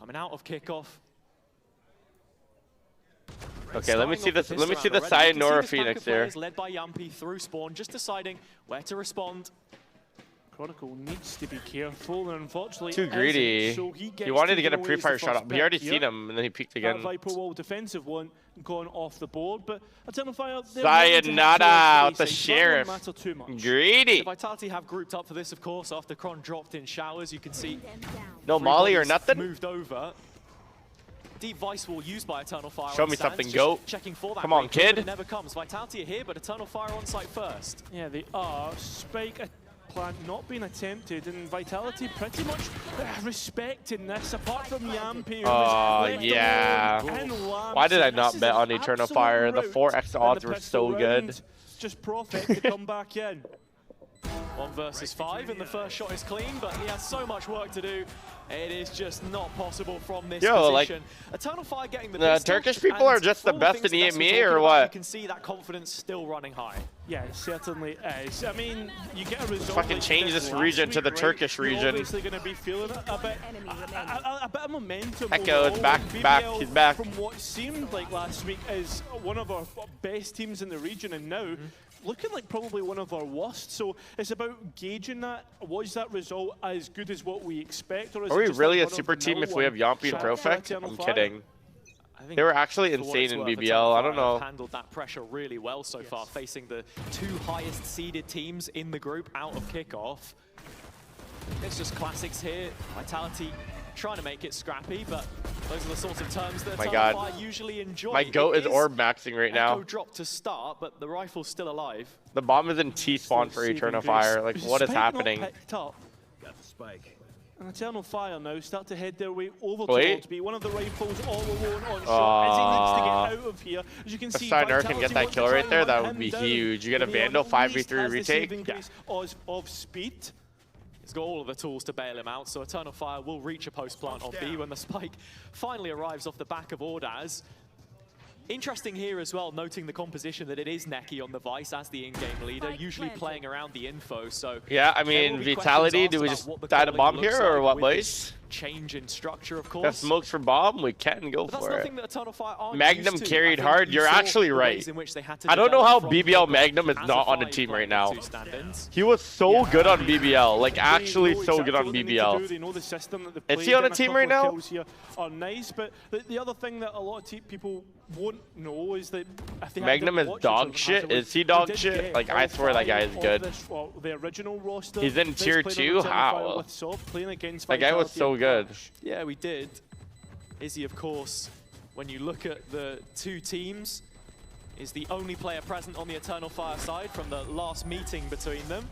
Coming out of kickoff. Okay, let me see this. Let me see the Sayonara Phoenix here. Led by Yumpy through spawn, just deciding where to respond. Chronicle needs to be careful, and unfortunately, too greedy. So he wanted to get a pre-fire shot up, but he already seen him, and then he peeked again. Viper wall defensive one gone off the board, but Eternal Fire. Sayonara with the sheriff. Greedy. The Vitality have grouped up for this, of course, after Kron dropped in showers. You can see no molly or nothing. Moved over. Deep Vice Wall used by Eternal Fire. Show me something, GOAT. Checking for that. Come on, kid. It never comes. Vitality are here, but Eternal Fire on site first. Yeah, they are. Spike plan not being attempted, and Vitality pretty much respecting this, apart from Yumpy. Oh, yeah. Why did I not bet on Eternal Fire? The 4x odds were so good. Just Prophet to come back in. 1 versus 5, and the first shot is clean, but he has so much work to do. It is just not possible from this position. Like, Eternal Fire getting the Turkish people are just the best in EMEA, or what? You can see that confidence still running high. Yeah, it certainly is. I mean, you get a result. Fucking like change this region to the Turkish region. Obviously going to be feeling a bit of momentum. Echo is back. BBL, He's back. From what seemed like last week, is one of our best teams in the region, and now looking like probably one of our worst. So it's about gauging that. Was that result as good as what we expect, or is are we it just really like a super team if we have Yumpy and Profect? I'm kidding. They were actually insane in BBL. I don't know. Handled that pressure really well so far, facing the 2 highest seeded teams in the group out of kickoff. It's just classics here. Vitality trying to make it scrappy, but those are the sorts of terms that Eternal Fire usually enjoy. My GOAT is orb maxing right now. Echo dropped to start, but the rifle's still alive. The bomb is in T-spawn for Eternal Fire. Like, what is happening? Got the spike. And Eternal Fire now start to head their way over towards B. One of the rifles all alone on shot as he needs to get out of here. As you can see, Sayonara can get that kill right there. That would be huge. You get a Vandal 5v3 retake. Of speed. He's got all of the tools to bail him out, so Eternal Fire will reach a post plant on B when the spike finally arrives off the back of Ordaz. Interesting here as well, noting the composition that it is Neki on the Vice as the in-game leader, usually playing around the info. So yeah, I mean, Vitality, do we just die to bomb here or what, boys? Change in structure, of course. Got smokes for bomb, we can go for it. That Magnum carried hard, you're actually right. I don't know how BBL Magnum is not on the team right now. He was so good on BBL, like actually so good on BBL. Is he on a team right now? Are nice, but the other thing that a lot of people won't know is that if they Magnum is dog shit. Is he dog shit? Like, I swear that guy is good. The original roster. He's in tier 2? How? That guy was so good. Yeah, we did. Izzy, of course, when you look at the 2 teams, is the only player present on the Eternal Fire side from the last meeting between them.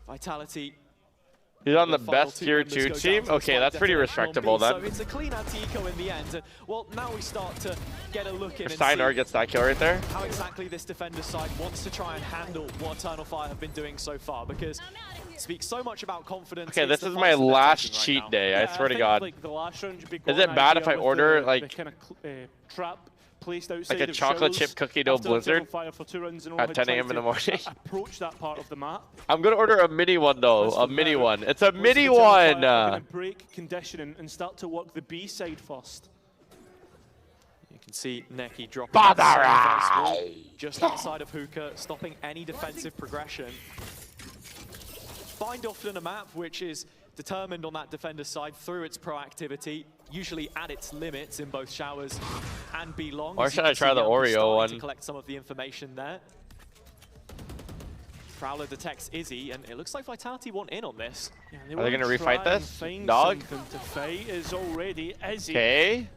Vitality. He's on the best tier 2 team? Okay, that's pretty respectable then. So it's a clean anti-eco in the end. And, well, now we start to get a look in and Sayonara gets that kill right there. How exactly this defender side wants to try and handle what Eternal Fire have been doing so far, because it speaks so much about confidence. Okay, this is my last cheat day, I swear to God. Like, the last round you'd be is it bad if I order, like, kind of, trap placed like a chocolate chip cookie dough blizzard at 10 AM in the morning? Approach that part of the map. I'm gonna order a mini one though, a mini one. It's a mini one! Gonna break conditioning and start to work the B side first. You can see Neki dropping just outside of Hookah, stopping any defensive progression. Find often a map which is determined on that defender's side through its proactivity, usually at its limits in both showers and B long. Or should I try the Oreo one? To collect some of the information there. Prowler detects Izzy, and it looks like Vitality want in on this. Yeah, are they going to refight this? Dog? To fight is already Izzy. Okay.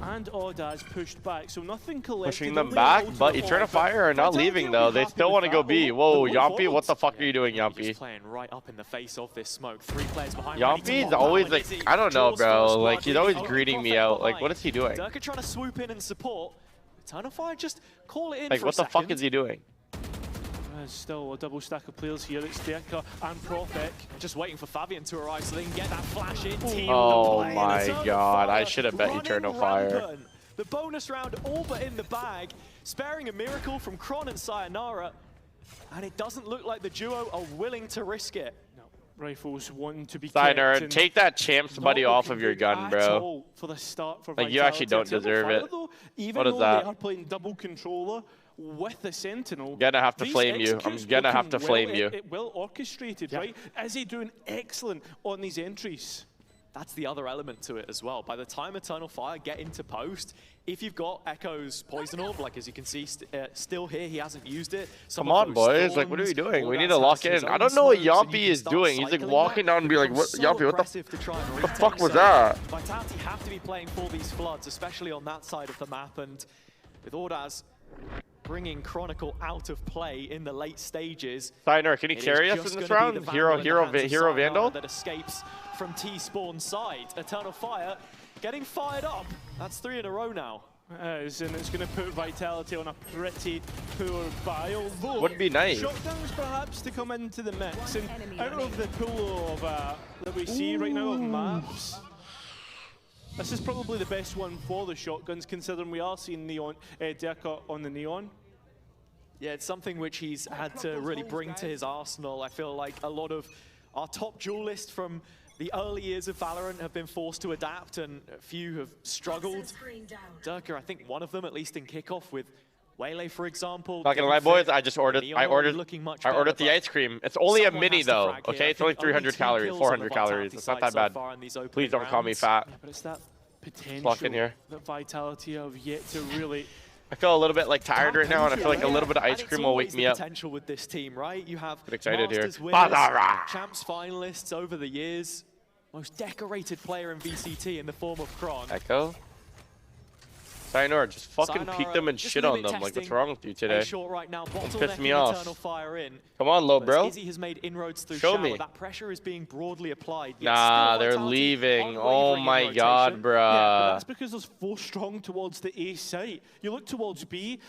And Ordaz pushed back, so nothing collected. Pushing them back, but Eternal Fire are not leaving though. They still want to go B. Whoa, Yumpy, what the fuck are you doing, Yumpy? He's playing right up in the face of this smoke. 3 players behind. Yumpy's always like, I don't know, bro. Like, he's always greeting me out. Like, what is he doing? Durka trying to swoop in and support. Eternal Fire just call it in. Like, what the fuck is he doing? There's still a double stack of players here. It's Durka and Prophet. Just waiting for Fabian to arrive so they can get that flash in. Oh my God, I should have bet Eternal Fire. The bonus round all but in the bag, sparing a miracle from Kron and Sayonara, and it doesn't look like the duo are willing to risk it. No, Rifles wanting to be Steiner, take that Champs buddy off of your gun, bro. For the start for like, you actually don't deserve it. Even what is that? They are playing double controller with the Sentinel. Gonna have to flame you. I'm gonna have to flame you. Well orchestrated, right? Is he doing excellent on these entries? That's the other element to it as well. By the time Eternal Fire get into post, if you've got Echo's Poison Orb, like as you can see, still here, he hasn't used it. Come on, boys. Like, what are we doing? We need to lock in. I don't know what Yampy is doing. He's like walking down and be like, what, Yampy, what the fuck was that? Vitality have to be playing for these floods, especially on that side of the map. And with Ordaz bringing Chronicle out of play in the late stages. Steiner, can you carry us in this round? Hero Vandal? That escapes from T-Spawn's side. Eternal Fire getting fired up. That's 3 in a row now. And it's going to put Vitality on a pretty poor buy. Would be nice. Shotguns perhaps to come into the mix. And out of the pool of that we see right now of maps, this is probably the best one for the shotguns, considering we are seeing Neon Derka on the Neon. Yeah, it's something which he's had to really bring to his arsenal. I feel like a lot of our top duelists from the early years of Valorant have been forced to adapt, and a few have struggled. Derka, I think one of them, at least in kickoff, with Waylay, for example. Not gonna lie, boys, I ordered the ice cream. It's only a mini though, okay? It's only 300 calories, 400 calories. It's not that bad. Please don't call me fat. Yeah, but it's that potential that Vitality have yet to really... I feel a little bit like tired right now, and I feel like a little bit of ice cream will wake me up. Potential with this team, right? You have excited here. Winners, champs finalists over the years, most decorated player in VCT in the form of Kron. Echo. Sayonara, just fucking peek them and shit on them. Like, what's wrong with you today? Right now, piss me off. Fire in. Come on, low bro. Izzy has made inroads through Show shower. me. That pressure is being broadly applied. Nah, they're leaving. Oh my god, bruh. Yeah, but that's because there's 4 strong towards the A site. You look towards B.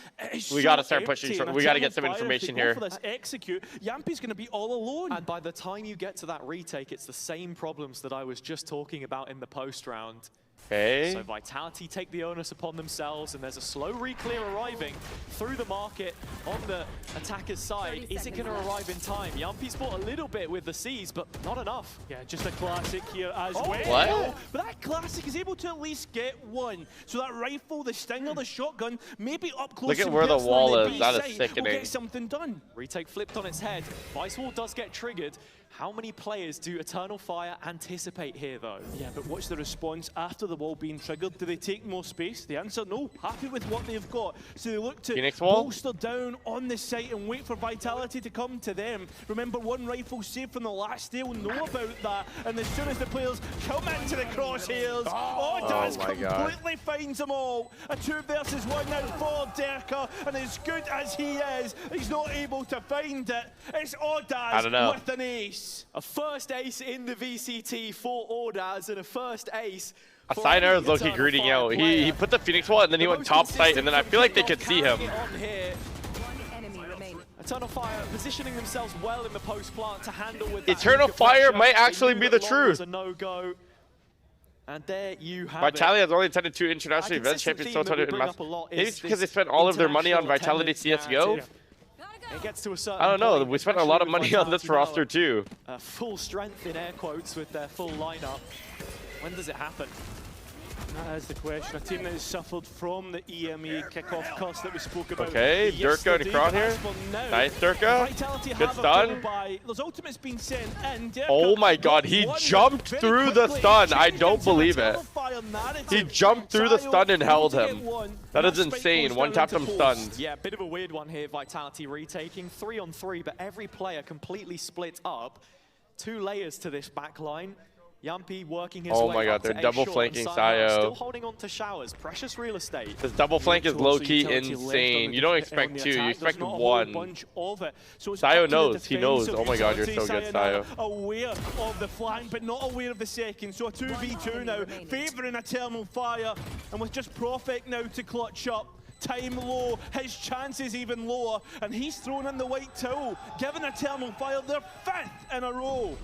We gotta start pushing. We gotta get some information here. For this execute, Yampy's gonna be all alone. And by the time you get to that retake, it's the same problems that I was just talking about in the post round. Okay. So Vitality take the onus upon themselves, and there's a slow re-clear arriving through the market on the attacker's side. Is it going to arrive in time? Yampy's bought a little bit with the C's, but not enough. Yeah, just a classic here as well. What? But that classic is able to at least get one. So that rifle, the stinger, the shotgun, maybe up close. Look at where the wall is. That is sickening. We'll get something done. Retake flipped on its head. Vice wall does get triggered. How many players do Eternal Fire anticipate here, though? Yeah, but what's the response after the wall being triggered? Do they take more space? The answer, no. Happy with what they've got. So they look to bolster down on the site and wait for Vitality to come to them. Remember, one rifle saved from the last day. We'll know about that. And as soon as the players come into the crosshairs, Ordaz completely finds them all. A 2 versus 1 now for Derka. And as good as he is, he's not able to find it. It's Ordaz with an ace. A first ace in the VCT for Ordaz, and a first ace. Steiner is low-key greeting out. He put the Phoenix wall, and then he went top site, and then I feel like they could see him. Eternal Fire positioning themselves well in the post plant to handle with Eternal Fire might actually be the truth. A no-go. And there you have Vitality has only attended 2 international events. Champions still attended in mass. Maybe it's because they spent all of their money on Vitality CSGO. It gets to a certain I don't know. We spent a lot of money on this roster too. Full strength in air quotes with their full lineup. When does it happen? That is the question. A team that has suffered from the EMEA kickoff curse that we spoke about. Okay, Derka to Kron here. Nice, Derka. Good stun. Those ultimates being sent in. Oh my god, he jumped through the stun. I don't believe it. He jumped through the stun and held him. That is insane. One tapped him stunned. Yeah, bit of a weird one here. Vitality retaking 3 on 3, but every player completely split up. 2 layers to this back line. Yampy working his way. Oh my god, they're double flanking Sayo. Still holding on to showers. Precious real estate. This double flank is low-key insane. You don't expect 2, you expect 1. Sayo knows. He knows. Oh my god, you're so good, Sayo. Aware of the flank, but not aware of the second. So a 2v2 now, favouring Eternal Fire. And with just Prophet now to clutch up. Time low, his chances even lower. And he's thrown in the white towel, giving Eternal Fire their 5th in a row.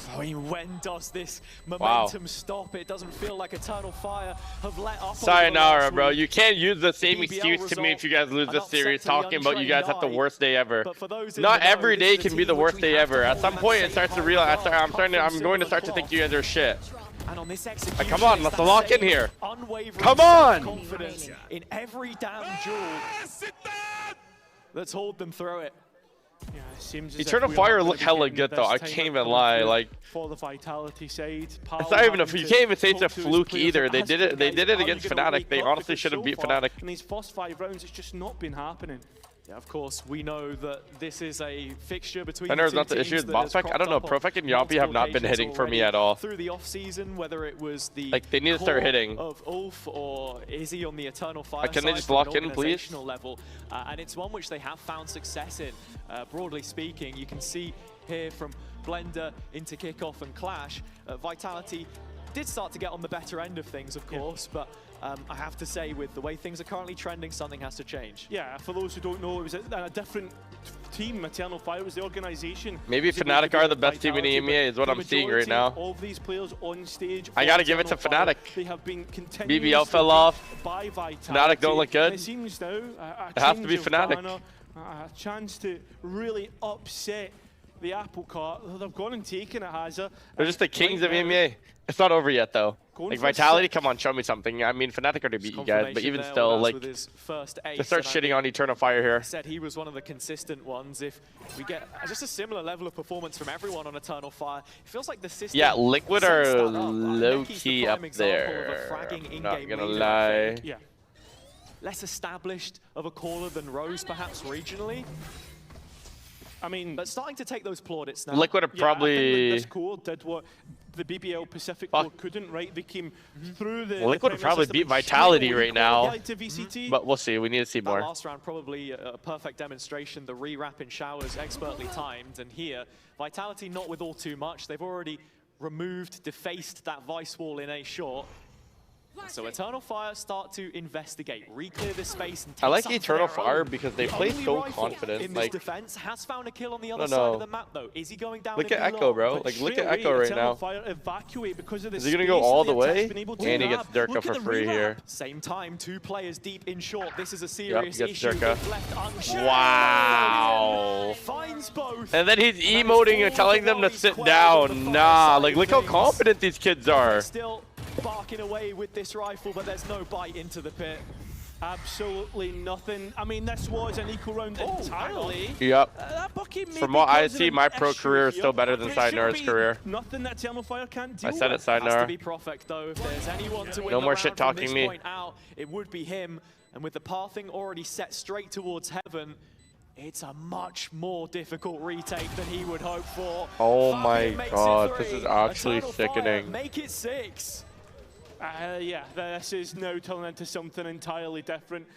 I mean, when does this momentum stop? It doesn't feel like Eternal Fire have let up. Sayonara, bro. You can't use the same excuse to me if you guys lose this series, talking about you guys have the worst day ever. Not every day can be the worst day ever. At some point, it starts to realize. I'm going to start to think you guys are shit. And on this come on, let's lock in here. Come on! Confidence in every damn duel that's hauled them through it. Yeah, it seems Eternal Fire look hella good though. I can't even lie. Like for the Vitality side, it's not even you can't even say it's a fluke either. They did it. They did it against Fnatic. They honestly should have beat Fnatic. In these first 5 rounds, it's just not been happening. Yeah, of course, we know that this is a fixture between the two not the issue with Botspec. I don't know. Profec and Yompi have not been hitting for me at all. Through the off-season, whether it was the like they need to start hitting. Of Ulf or Izzy on the Eternal Fire can they just lock in, please? Level, and it's one which they have found success in. Broadly speaking, you can see here from Blender into Kickoff and Clash, Vitality did start to get on the better end of things, of course, but I have to say, with the way things are currently trending, something has to change. Yeah, for those who don't know, it was a different team. Eternal Fire was the organization. Maybe Fnatic are the best team in EMEA is what I'm seeing right now. Of these players on stage, I gotta give it to Fnatic. They have been BBL fell off. By Vitality. Fnatic don't look good. It seems now it has to be Fnatic. A chance to really upset the apple cart. They've gone and taken it, Hazza. They're just the kings of EMEA. It's not over yet, though. Like, Vitality, come on, show me something. I mean, Fnatic already beat you guys, but even still, like, to start shitting on Eternal Fire here. Said he was one of the consistent ones. If we get just a similar level of performance from everyone on Eternal Fire, it feels like the system. Yeah, Liquid are low-key up there. I'm not gonna lie. Yeah. Less established of a caller than Rose, perhaps regionally. I mean, but starting to take those plaudits now. Liquid are probably. This core did what the BBL Pacific core couldn't, right? They came through the. Well, Liquid would probably beat Vitality right now. To VCT. But we'll see. We need to see more. Last round, probably a perfect demonstration. The re-wrap in showers, expertly timed. And here, Vitality not with all too much. They've already removed, defaced that Vice Wall in a short. So Eternal Fire start to investigate, re-clear the space. And I like Eternal Fire because they play so confident. In like, this defense has found a kill on the other side of the map though. Is he going down? Look at Echo, bro. Like look at Echo right now. Is he gonna go all the way? And he gets Durka for free here. Same time, 2 players deep in short. This is a serious issue. Wow. Finds both. And then he's emoting and telling them to sit down. Nah, like look how confident these kids are. Still barking away with this rifle, but there's no bite into the pit. Absolutely nothing. I mean, this was an equal round entirely. Yep. From what I see, my pro career is still better than Sayonara's career. Nothing that Eternal Fire can't do. I said it, Sayonara. Has to be Profect, though. If there's anyone to win no more shit talking me. It would be him. And with the pathing already set straight towards heaven, it's a much more difficult retake than he would hope for. Oh my god, this is actually sickening. Make it 6. Yeah, this is now turning into something entirely different.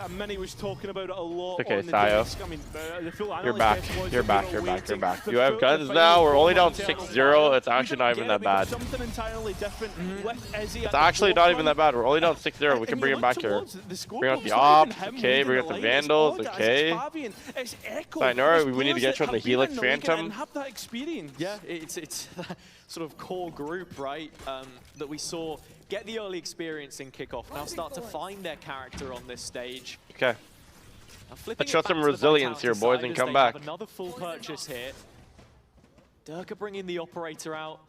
Minnie was talking about it a lot. Okay, on the Sayo. disc. I mean, the full You're back. You're back. You're back. You're back. You have guns now. We're only down 6-0. It's actually not even that bad. Something entirely different with Izzy. It's actually not even that bad. We're only down 6-0. We can bring him back here. Bring out the Ops. Okay. Bring out the Vandals. Okay. Sayonara, we need to get you on the Helix Phantom. Yeah, it's that sort of core group, right, that we saw get the early experience in Kickoff, now start to find their character on this stage. Okay. Let's show some resilience here, boys, and come back. Another full purchase here. Durka bringing the operator out.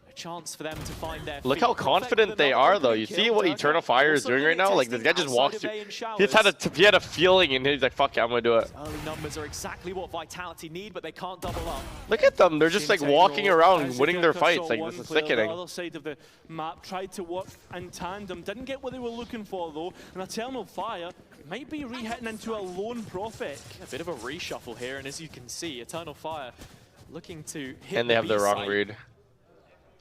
A chance for them to find their Look how confident they are, though. You see what Eternal Fire is doing right now? Like, this guy just walks through. He had a feeling, and he's like, fuck it, I'm going to do it. Early numbers are exactly what Vitality need, but they can't double up. Look at them. They're just, like, walking around, winning their fights. Like, this is sickening. The other side of the map tried to work in tandem. Didn't get what they were looking for, though. And Eternal Fire might be re-hitting into a lone Prophet. A bit of a reshuffle here, and as you can see, Eternal Fire looking to hit. And they have the wrong read.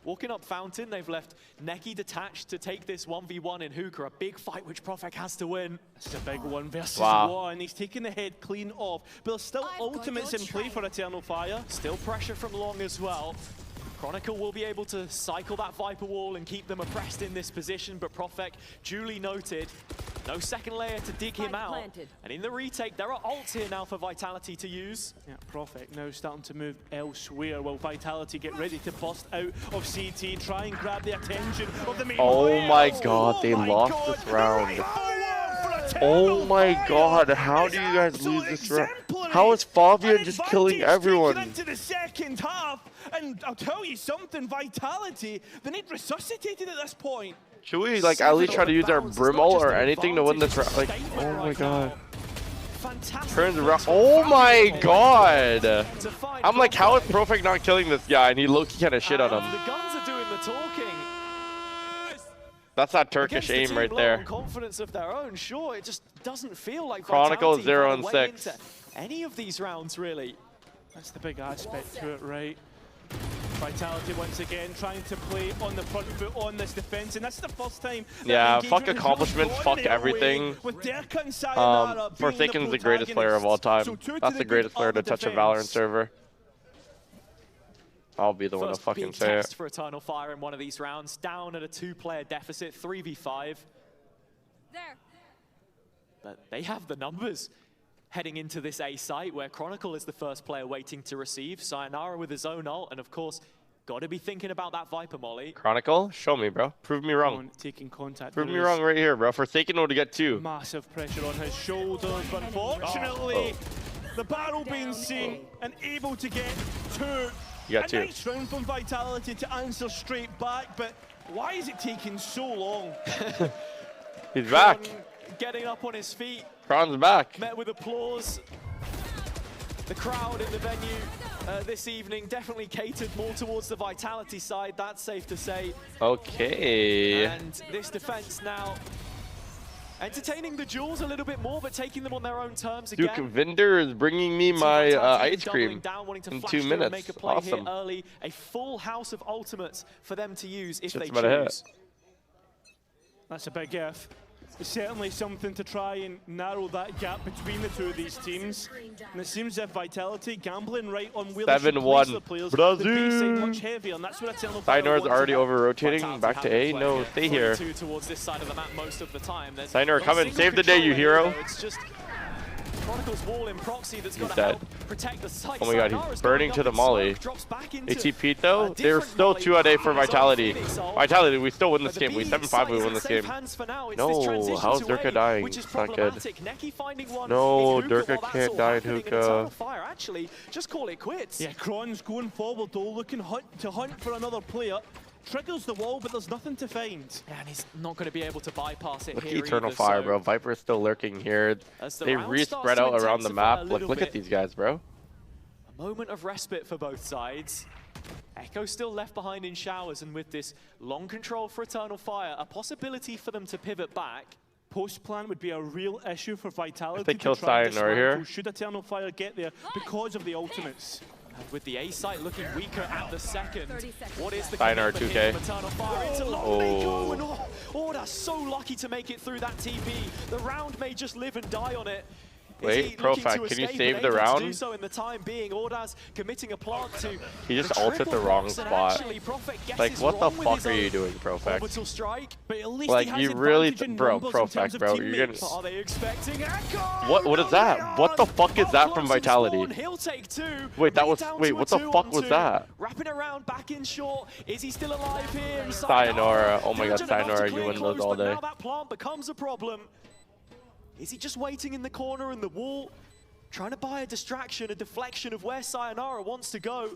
Walking up Fountain, they've left Neki detached to take this 1v1 in Hookah, a big fight which Profec has to win. This is a big 1 versus 1. He's taking the head clean off, but there's still ultimates in play for Eternal Fire. Still pressure from Long as well. Chronicle will be able to cycle that Viper Wall and keep them oppressed in this position, but Profec, duly noted, No second layer to dig him out. And in the retake, there are ults here now for Vitality to use. Yeah, Prophet now starting to move elsewhere while Vitality get ready to bust out of CT, try and grab the attention of the main player. My god, they lost this round. Oh my god, how do you guys lose this round? How is Fabian just killing everyone? Into the second half, and I'll tell you something, Vitality, they need resuscitated at this point. Should we like at least try to use our Brimol or anything to win this round? Like, oh my god. Turns around. Oh my god. I'm like, how is Profect not killing this guy? And he low-key kind of shit on him. The guns are doing the talking. That's not Turkish aim right there. Confidence of their own, sure. It just doesn't feel like Chronicle Vitality 0 and 6. Any of these rounds, really. That's the big aspect to it, right? Vitality once again trying to play on the front foot on this defense, and that's the first time. Yeah, fuck accomplishments, fuck everything. Forsaken's the greatest player of all time. That's the greatest player to touch a Valorant server. I'll be the one to fucking say it. For Eternal Fire in one of these rounds, down at a 2-player deficit, 3v5. But they have the numbers heading into this A site where Chronicle is the first player waiting to receive. Sayonara with his own ult, and of course, got to be thinking about that Viper molly. Chronicle, show me, bro. Prove me wrong. Taking contact. Prove me wrong right here, bro. Forsaken would get 2. Massive pressure on his shoulders, but unfortunately, the barrel being seen and able to get 2. You got 2. Nice round from Vitality to answer straight back, but why is it taking so long? He's back. Getting up on his feet. Kron's back. Met with applause. The crowd in the venue this evening definitely catered more towards the Vitality side, that's safe to say. Okay. And this defense now entertaining the duels a little bit more, but taking them on their own terms again. Duke Vinder is bringing me my ice cream in 2 minutes. Make a play Awesome. Here early. A full house of ultimates for them to use if they about to hit. choose. That's a big if. It's certainly something to try and narrow that gap between the two of these teams. And it seems as if Vitality gambling right on where they should place the players. Brazil. Much heavier, and that's what Sinor's already over-rotating. Back to A. No, stay here. Towards this side of the map most of the time. Sinor, come and save the day, you hero. It's just Chronicle's wall in proxy that's got to help protect the site. Oh my god, he's burning to the molly. ATP though, they're still 2 out A for Vitality. Vitality, we still win this game. We 7-5, we win this game. No, how's Durka dying? It's not good. No, Durka can't die in hookah. Actually, just call it quits. Yeah, Kron's going forward though, looking to hunt for another player. Triggers the wall, but there's nothing to find. Yeah, and he's not going to be able to bypass it. Look, here Eternal either, Fire, so bro. Viper's still lurking here. They re-spread out around the map. Look at these guys, bro. A moment of respite for both sides. Echo still left behind in showers, and with this long control for Eternal Fire, a possibility for them to pivot back. Post plan would be a real issue for Vitality. If they kill Sayonara here. Should Eternal Fire get there because of the ultimates? And with the A site looking weaker at the second, what is the Sayonara 2K. Eternal Fire? It's a long they go, and Orda so lucky to make it through that TP. The round may just live and die on it. Wait, Profac, can you save the round? Do so in the time being. Orda's committing a plant to he just ulted the wrong spot. Like, what the fuck are you doing, Profac? Strike, but at least like, you really, bro, Profac, bro, you're gonna. Are they expecting Echo? What is that? What the fuck is that from Vitality? He'll take 2. Wait, that was. Wait, what the fuck was that? Wrapping around back in short. Is he still alive here? Sayonara. Oh my god, Sayonara, you win those all day. Now that plant becomes a problem. Is he just waiting in the corner in the wall, trying to buy a distraction, a deflection of where Sayonara wants to go?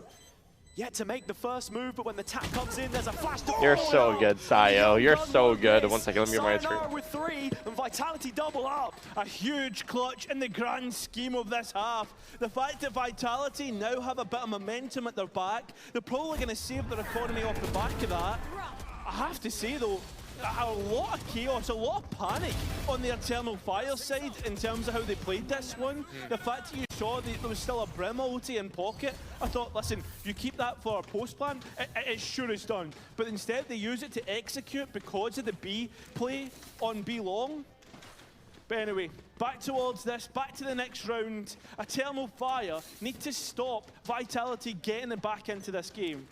Yet to make the first move, but when the tap comes in, there's a flash. You're so good, Sayo. You're so good. 1 second, let me get my screen. With 3 and Vitality double up. A huge clutch in the grand scheme of this half. The fact that Vitality now have a bit of momentum at their back, they're probably going to save their economy off the back of that. I have to say though, a lot of chaos, a lot of panic on the Eternal Fire side in terms of how they played this one. The fact that you saw that there was still a Brim ulti in pocket, I thought, listen, you keep that for our post plan, it sure is done. But instead they use it to execute because of the B play on B long. But anyway, back towards this, back to the next round. Eternal Fire need to stop Vitality getting it back into this game.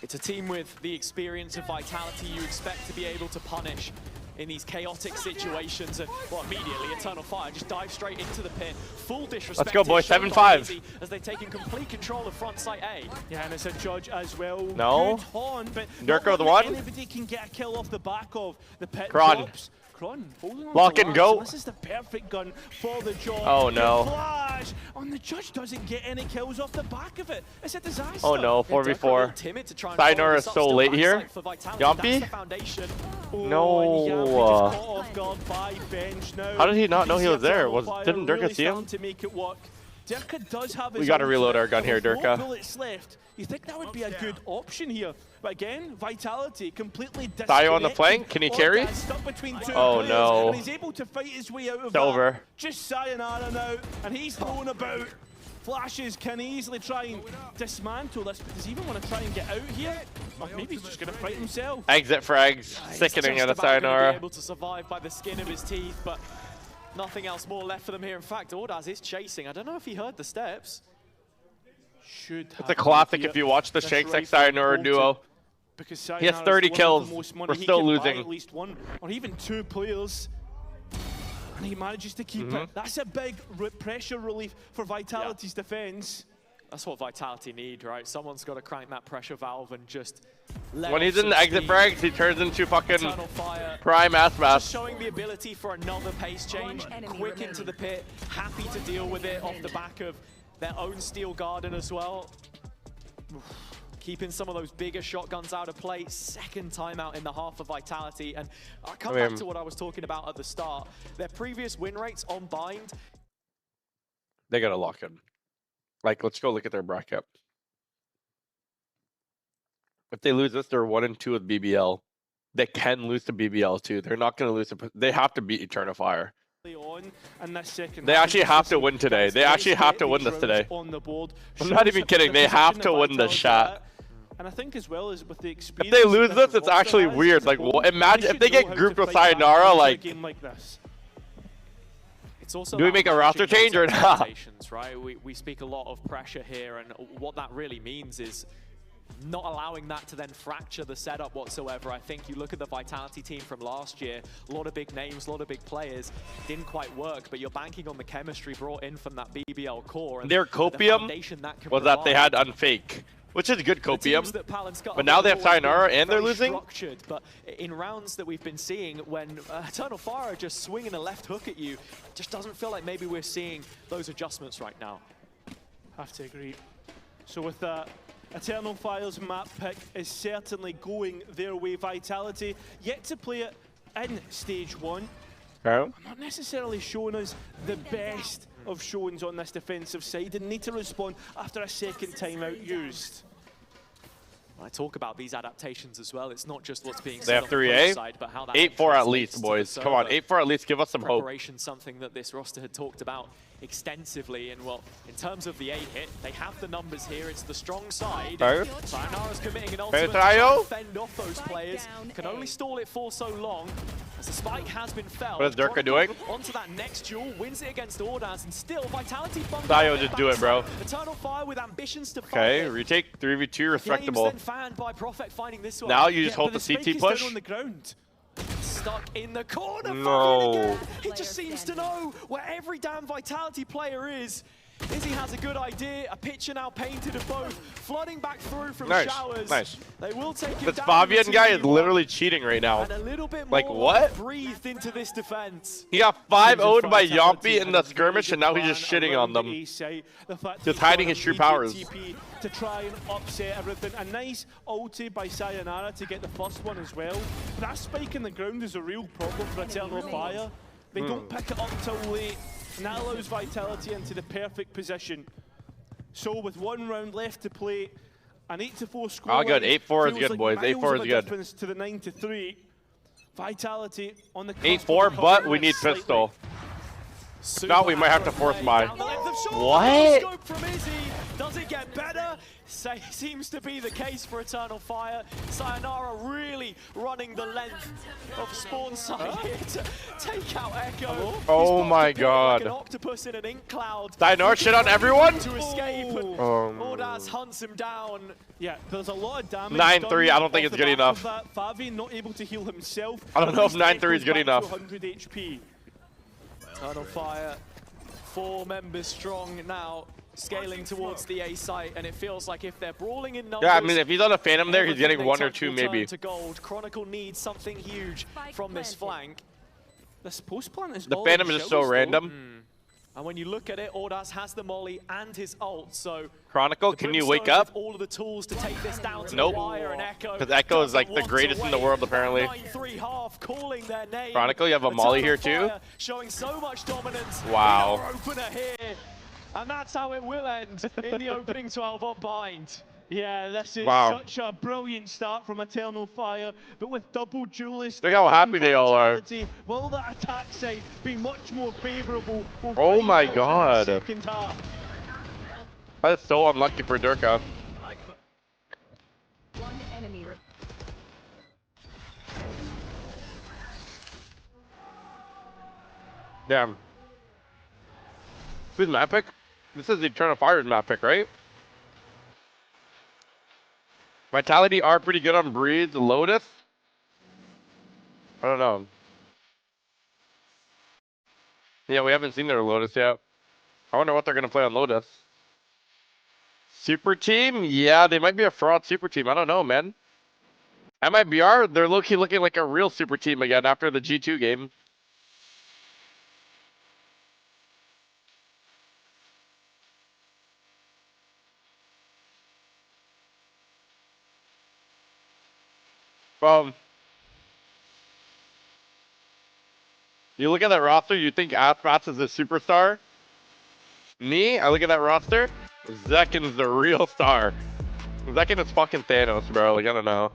It's a team with the experience of Vitality you expect to be able to punish in these chaotic situations. And, well, immediately, Eternal Fire just dive straight into the pit. Full disrespect. Let's go, boys. 7-5. As they've taken complete control of front site A. Yeah, and it's a judge as well. No. Good horn, but Durko the one. Anybody can get a kill off the back of the pit. Kron. Kron holding on Lock to and go. This is the perfect gun for the job. Oh no. The flash, and the judge doesn't get any kills off the back of it. It's a disaster. Oh no, 4v4. Sayonara is so late here. Yumpy? No. How did he not know he was there? Didn't Durka see him? To make it work. Durka does have his We got to reload our gun here, Durka. Bullets left. You think that would be a good option here? But again, Vitality completely disconnected. Sayo on the flank. Can he carry? Stuck between two oh players, no. And he's able to fight his way out of it's that. over. Just Sayonara now, and he's thrown about. Flashes can easily try and dismantle this, but does he even want to try and get out here? Or maybe he's just going to fight himself. Exit frags. Sickening out of Sayonara. Able to survive by the skin of his teeth, but nothing else more left for them here. In fact, Ordaz is chasing. I don't know if he heard the steps. It's a classic if you watch the Shanks x Sayonara duo. Because he has 30 kills. We're still losing. At least one or even two players. And he manages to keep it. That's a big pressure relief for Vitality's defense. That's what Vitality need, right? Someone's got to crank that pressure valve and just let when he's in the exit frags, he turns into fucking prime ass mass. Showing the ability for another pace change, quick into the pit, happy to deal with it off the back of their own steel garden as well. Keeping some of those bigger shotguns out of play. Second timeout in the half of Vitality. And I come back to what I was talking about at the start. Their previous win rates on bind. They got to lock in. Like, let's go look at their bracket. If they lose this, they're 1-2 with BBL. They can lose to BBL too. They're not going to lose. They have to beat Eternal Fire. They actually have to win today. They actually have to win this today. I'm not even kidding. They have to win this shot. And I think as well as with the experience. If they lose this, it's actually weird. Like, imagine if they get grouped with Sayonara, like. It's also do we make a roster change or not? Right? We speak a lot of pressure here, and what that really means is not allowing that to then fracture the setup whatsoever. I think you look at the Vitality team from last year, a lot of big names, a lot of big players, didn't quite work, but you're banking on the chemistry brought in from that BBL core. And their copium was that they had Unfake, which is good copium, but now they have Sayonara and they're losing? But in rounds that we've been seeing, when Eternal Fire are just swinging a left hook at you, it just doesn't feel like maybe we're seeing those adjustments right now. Have to agree. So with that, Eternal Fire's map pick is certainly going their way. Vitality yet to play it in Stage 1. Okay. Not necessarily showing us the best of showings on this defensive side and need to respond after a second timeout used. I talk about these adaptations as well. It's not just what's being said they have 3A, side, but how that 8-4 at least, boys. Come on, 8-4 at least. Give us some hope. Preparation, something that this roster had talked about extensively. And well, in terms of the A hit, they have the numbers here. It's the strong side. Sayonara's committing an ultimate to fend off those players. Can only stall it for so long. As the spike has been felled. What is Durka doing? Onto that next duel, wins it against Ordaz, and still Vitality. Sayo, just do it, bro. Eternal Fire with ambitions to okay, retake 3v2, respectable. By Prophet finding this one. Now you just hold the CT push. On the ground. Stuck in the corner. No. He just seems to know where every damn Vitality player is. Izzy has a good idea. A picture now painted of both, flooding back through from showers. Nice. They will take him this down. Fabian guy is literally cheating right now. And a little bit like more what? Breathed into this defense. He got 5-0'd by Yumpy in the skirmish, and now he's just shitting on them. Just hiding his true powers. To try and upset everything. A nice ulti by Sayonara to get the first one as well. That spike in the ground is a real problem for Eternal Fire. They don't pick it up till late. And that allows Vitality into the perfect position. So with 1 round left to play, an 8-4 score. Oh, good. 8-4 is good, like boys. 8-4 is good. Difference to the 9-3. Vitality on the 8-4, but we need pistol. Now we might have to force mine. What? From Izzy. Does it get better? seems to be the case for Eternal Fire. Sayonara really running the length of spawn side here to take out Echo. Oh my god. Like an octopus in an ink cloud. Sayonara shit on everyone? To escape. Ordaz hunts him down. Yeah, there's a lot of damage. 9-3, I don't think it's good enough. Favi not able to heal himself. I don't know if 9-3 is good enough. 100 HP. Eternal Fire, 4 members strong now. Scaling towards the A site, and it feels like if they're brawling in numbers, yeah, I mean, if he's on a Phantom there, he's getting 1 or 2 maybe. To gold. Chronicle needs something huge from this flank. This post plant is the Phantom is just so random. And when you look at it, Ordaz has the molly and his ult, so Chronicle, can you wake up? All of the tools to take this down to nope. the wire, and Echo. Because Echo is like the greatest in the world apparently. 9-3 half calling their name. Chronicle, you have a molly here too. Showing so much dominance. Wow. Opener here. And that's how it will end in the opening 12 on Bind. Yeah, this is such a brilliant start from Eternal Fire, but with double duelist. Look how happy they all are. Will that attack side be much more favourable? Oh my god. Second half. That's so unlucky for Durka. One enemy. Damn. Who's map pick? This is the Eternal Fire's map pick, right? Vitality are pretty good on Breeze. Lotus? I don't know. Yeah, we haven't seen their Lotus yet. I wonder what they're going to play on Lotus. Super team? Yeah, they might be a fraud super team. I don't know, man. MIBR, they're low-key looking like a real super team again after the G2 game. You look at that roster, you think Aspats is a superstar? Me, I look at that roster, Zekken's the real star. Zekken is fucking Thanos, bro. Like, I don't know.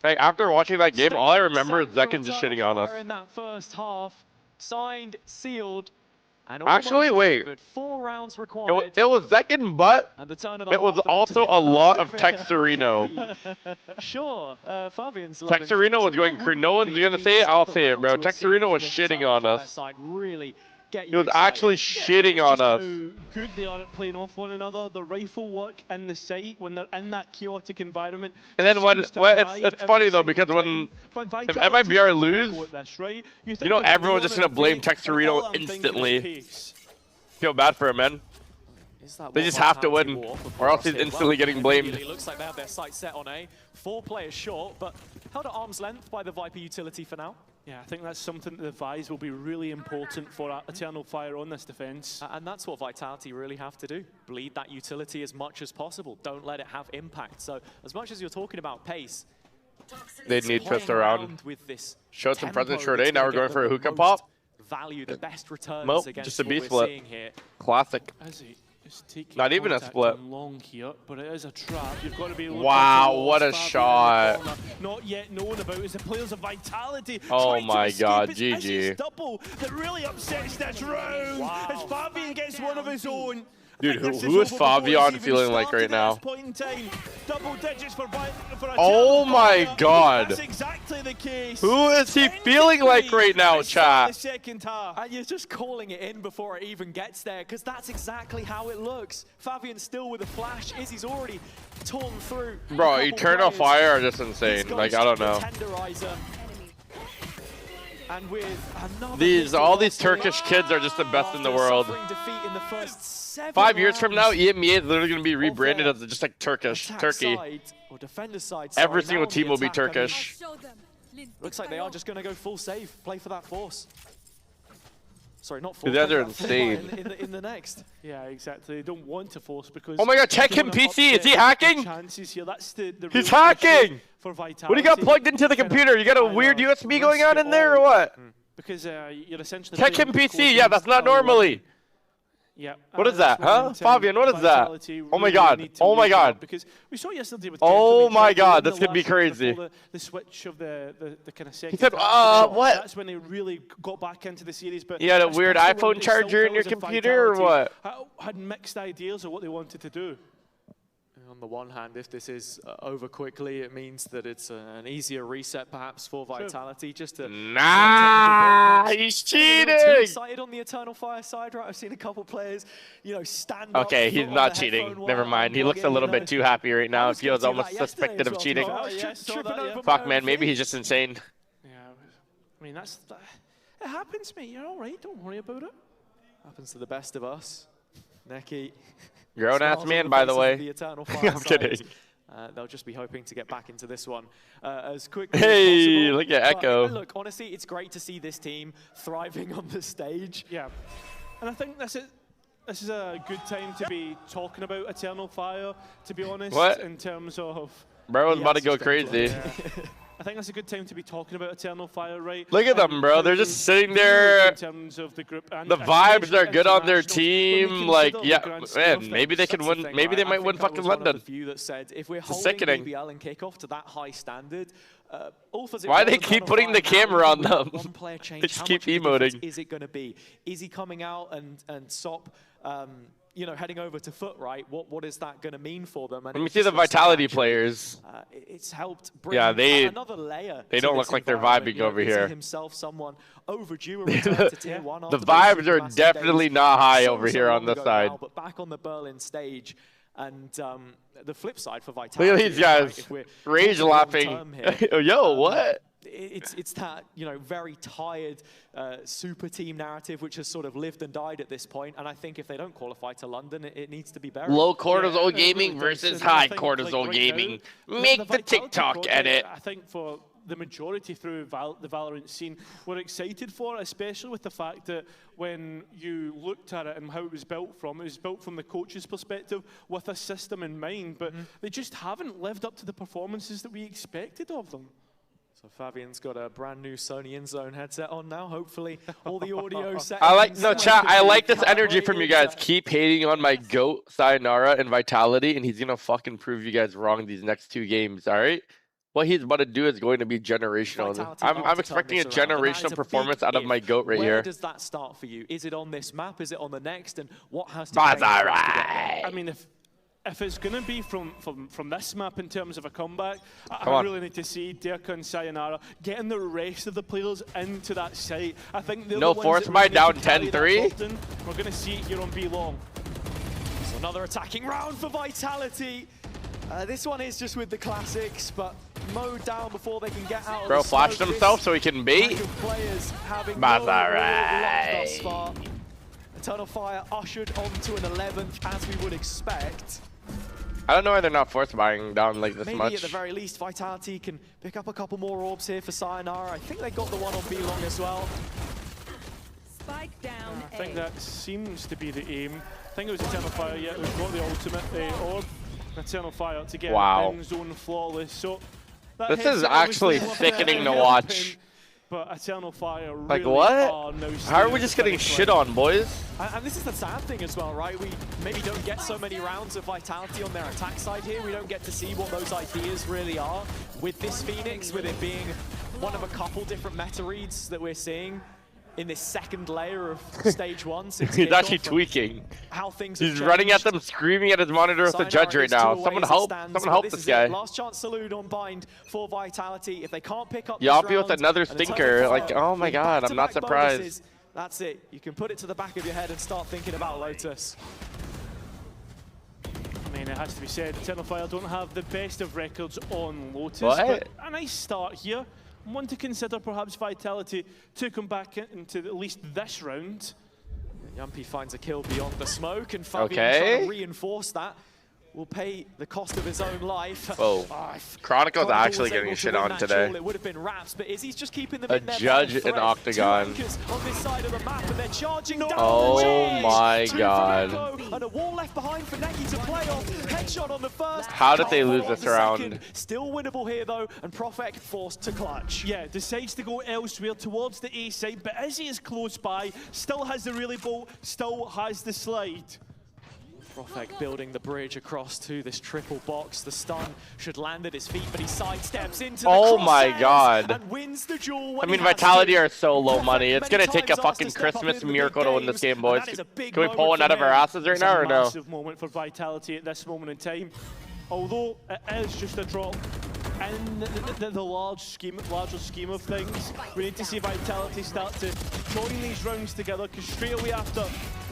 Hey, after watching that game, all I remember is Zekken just shitting on us. In that first half, signed, sealed, and actually, wait. 4 rounds required. It was Zekken, but it was half also a lot of Texerino. Sure, Fabian's Texerino was going crazy. No one's gonna say it, I'll say it, bro. Texerino was shitting on us. Really he was actually shitting on us. How good they are at playing off one another. The rifle work in the site when they're in that chaotic environment. And then when it's funny though, because when if MIBR lose, this, right? you know everyone's just gonna blame Texerino instantly. Feel bad for him, man. They just have to win, or else he's instantly getting blamed. It looks like they have their sights set on A. 4 players short, but held at arm's length by the Viper utility for now. Yeah, I think that's something that the Vise will be really important for Eternal Fire on this defense. And that's what Vitality really have to do. Bleed that utility as much as possible. Don't let it have impact. So as much as you're talking about pace, they need twist around. With this showed some presence short A, now we're going for a hookah pop. Value the best returns nope, against just a B what split. we're seeing here. Classic. Not even a split. Long here, but it is a trap. You've got to be wow, what a shot. Not yet known about is the players of Vitality. Oh my god, GG. It's double that really upsets this round. Wow. As Fabian gets one of his own. Dude, who is Fabian feeling like right now? Double digits for oh my god. That's exactly the case. Who is he feeling like right now, chat? And you're just calling it in before it even gets there, because that's exactly how it looks. Fabian still with a flash. Izzy's already torn through. Bro, Eternal Fire are just insane. Like, I don't know. And with all these Turkish kids are just the best in the world. Defeat in the first 5 years from now, EMEA is literally going to be rebranded as just like Turkey. Every single team will be Turkish. Looks like they are just going to go full save, play for that force. Sorry, not force. They're insane. In the next. Yeah, exactly. They don't want to force because. Oh my god, check him PC. Is he hacking? Here. That's the He's hacking! For Vitality. What do you got plugged into the computer? You got a weird USB going on in there or what? Because you're essentially. Check him PC. Yeah, that's not normally. Yeah. What is that, huh? Fabian, what is that? Oh my god. Oh my god. Because we saw yesterday with oh my god, this could be crazy. The switch of the kind of second. He said, what? That's when they really got back into the series. But you had a weird iPhone charger in your computer or what? Had mixed ideas of what they wanted to do. On the one hand, if this is over quickly, it means that it's an easier reset, perhaps, for Vitality. Just to he's cheating. Too excited on the Eternal Fire side, right? I've seen a couple players, stand up. Okay, he's not cheating. Never mind. He looks a little bit too happy right now. He feels almost suspected of cheating. Fuck, man. Maybe he's just insane. Yeah, I mean, it happens, mate. You're all right. Don't worry about it. Happens to the best of us. Necky. Grown-ass man, by the way. I'm kidding. They'll just be hoping to get back into this one as quickly as possible. Look at Echo. Look, honestly, it's great to see this team thriving on the stage. Yeah, and I think this is a good time to be talking about Eternal Fire, to be honest. What? In terms of... Bro was about to go crazy. Yeah. I think that's a good time to be talking about Eternal Fire, right? Look at them, bro. They're just sitting there. In terms of the group, and the vibes are good on their team. Like, yeah, man, maybe they can win. Maybe they might win fucking London. If we're holding sickening. BBL and kickoff to that high standard, why do they keep putting the camera on them? They just keep emoting. Is it going to be? Is he coming out and Sop? Heading over to Foot, right? What is that going to mean for them? And let me see the Vitality players. It's helped bring another layer. They don't look like they're vibing over here. Himself, someone overdue a return to Tier 1. The vibes are definitely not high over here on this side. Now, but back on the Berlin stage, and the flip side for Vitality. Look at these guys rage laughing. Yo, what? It's that very tired super team narrative which has sort of lived and died at this point, and I think if they don't qualify to London, it needs to be buried. Low cortisol gaming versus high cortisol gaming. Make the TikTok edit. I think for the majority through the Valorant scene, we're excited for it, especially with the fact that when you looked at it and how it was built from the coach's perspective with a system in mind, but they just haven't lived up to the performances that we expected of them. So Fabian's got a brand new Sony InZone headset on now. Hopefully, all the audio settings. Chat. I like this energy from you guys. Keep hating on my GOAT, Sayonara, and Vitality, and he's gonna fucking prove you guys wrong these next 2 games. All right. What he's about to do is going to be generational. I'm expecting a generational performance out of my GOAT right here. Where does that start for you? Is it on this map? Is it on the next? And what has to change? I mean, if it's going to be from this map in terms of a comeback, I really need to see Derka and Sayonara getting the rest of the players into that site. I think no force by down 10-3. We're going to see it here on B long. So another attacking round for Vitality. This one is just with the classics, but mowed down before they can get out. Bro flashed himself so he can bait. Eternal Fire ushered onto an 11th, as we would expect. I don't know why they're not force buying down like this Maybe much. At the very least, Vitality can pick up a couple more orbs here for Sayonara. I think they got the one on B long as well. Spike down. I think that seems to be the aim. I think it was Eternal Fire. Yeah, we've got the ultimate orb. Eternal Fire to get in zone flawless. So this is actually thickening to watch. But Eternal Fire really like what? How are we just getting shit on, boys? And this is the sad thing as well, right? We maybe don't get so many rounds of Vitality on their attack side here. We don't get to see what those ideas really are with this Phoenix, with it being one of a couple different meta reads that we're seeing in this second layer of stage 1. He's actually tweaking. How things He's running at them, screaming at his monitor with the judge right now. Someone help! Someone help this guy. Last chance salute on bind for Vitality. If they can't pick up Yoppy with another stinker. Like, oh my god, I'm not surprised. Bonuses, that's it. You can put it to the back of your head and start thinking about Lotus. I mean, it has to be said, Eternal Fire don't have the best of records on Lotus. What? But a nice start here. One to consider perhaps Vitality to come back into at least this round. Yumpy finds a kill beyond the smoke, and Fabian trying to reinforce that. will pay the cost of his own life. Whoa. Chronicle's actually getting shit on today. It would have been Raps, but Izzy's just keeping them a in their judge in Octagon. On this side of the map, and they're charging down. Oh my god. And a wall left behind for Neki to play off. Headshot on the first. How did they lose this round? Still winnable here though, and Profek forced to clutch. Yeah, decides to go elsewhere towards the A side, but Izzy is close by, still has the relay bolt, still has the slide. Profek building the bridge across to this triple box. The stun should land at his feet, but he sidesteps into the my god. And wins the duel. I mean, Vitality are so low money. It's going to take a fucking Christmas miracle to win this game, boys. Can we pull one out of our asses right now or no? Massive moment for Vitality at this moment in time. Although it is just a drop in the larger scheme of things, we need to see Vitality start to join these rounds together, because straight away after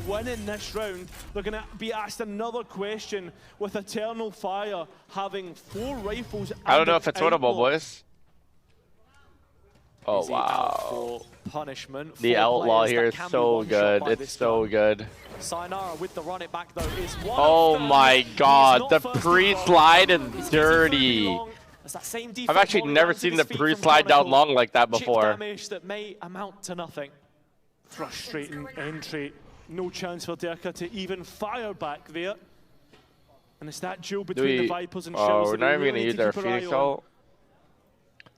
winning this round, they're going to be asked another question with Eternal Fire having 4 rifles. I don't know if it's winnable, boys. Oh, wow. For punishment. The Outlaw here is so good. It's so good. Sayonara with the run it back though is one. Oh my god, the pre-slide is dirty. I've actually never seen the pre-slide down long like that before. Damage that may amount to nothing. Frustrating entry. No chance for Derka to even fire back there. And it's that duel between the Vipers and Shells. Oh, we're not even going to use our Phoenix ult.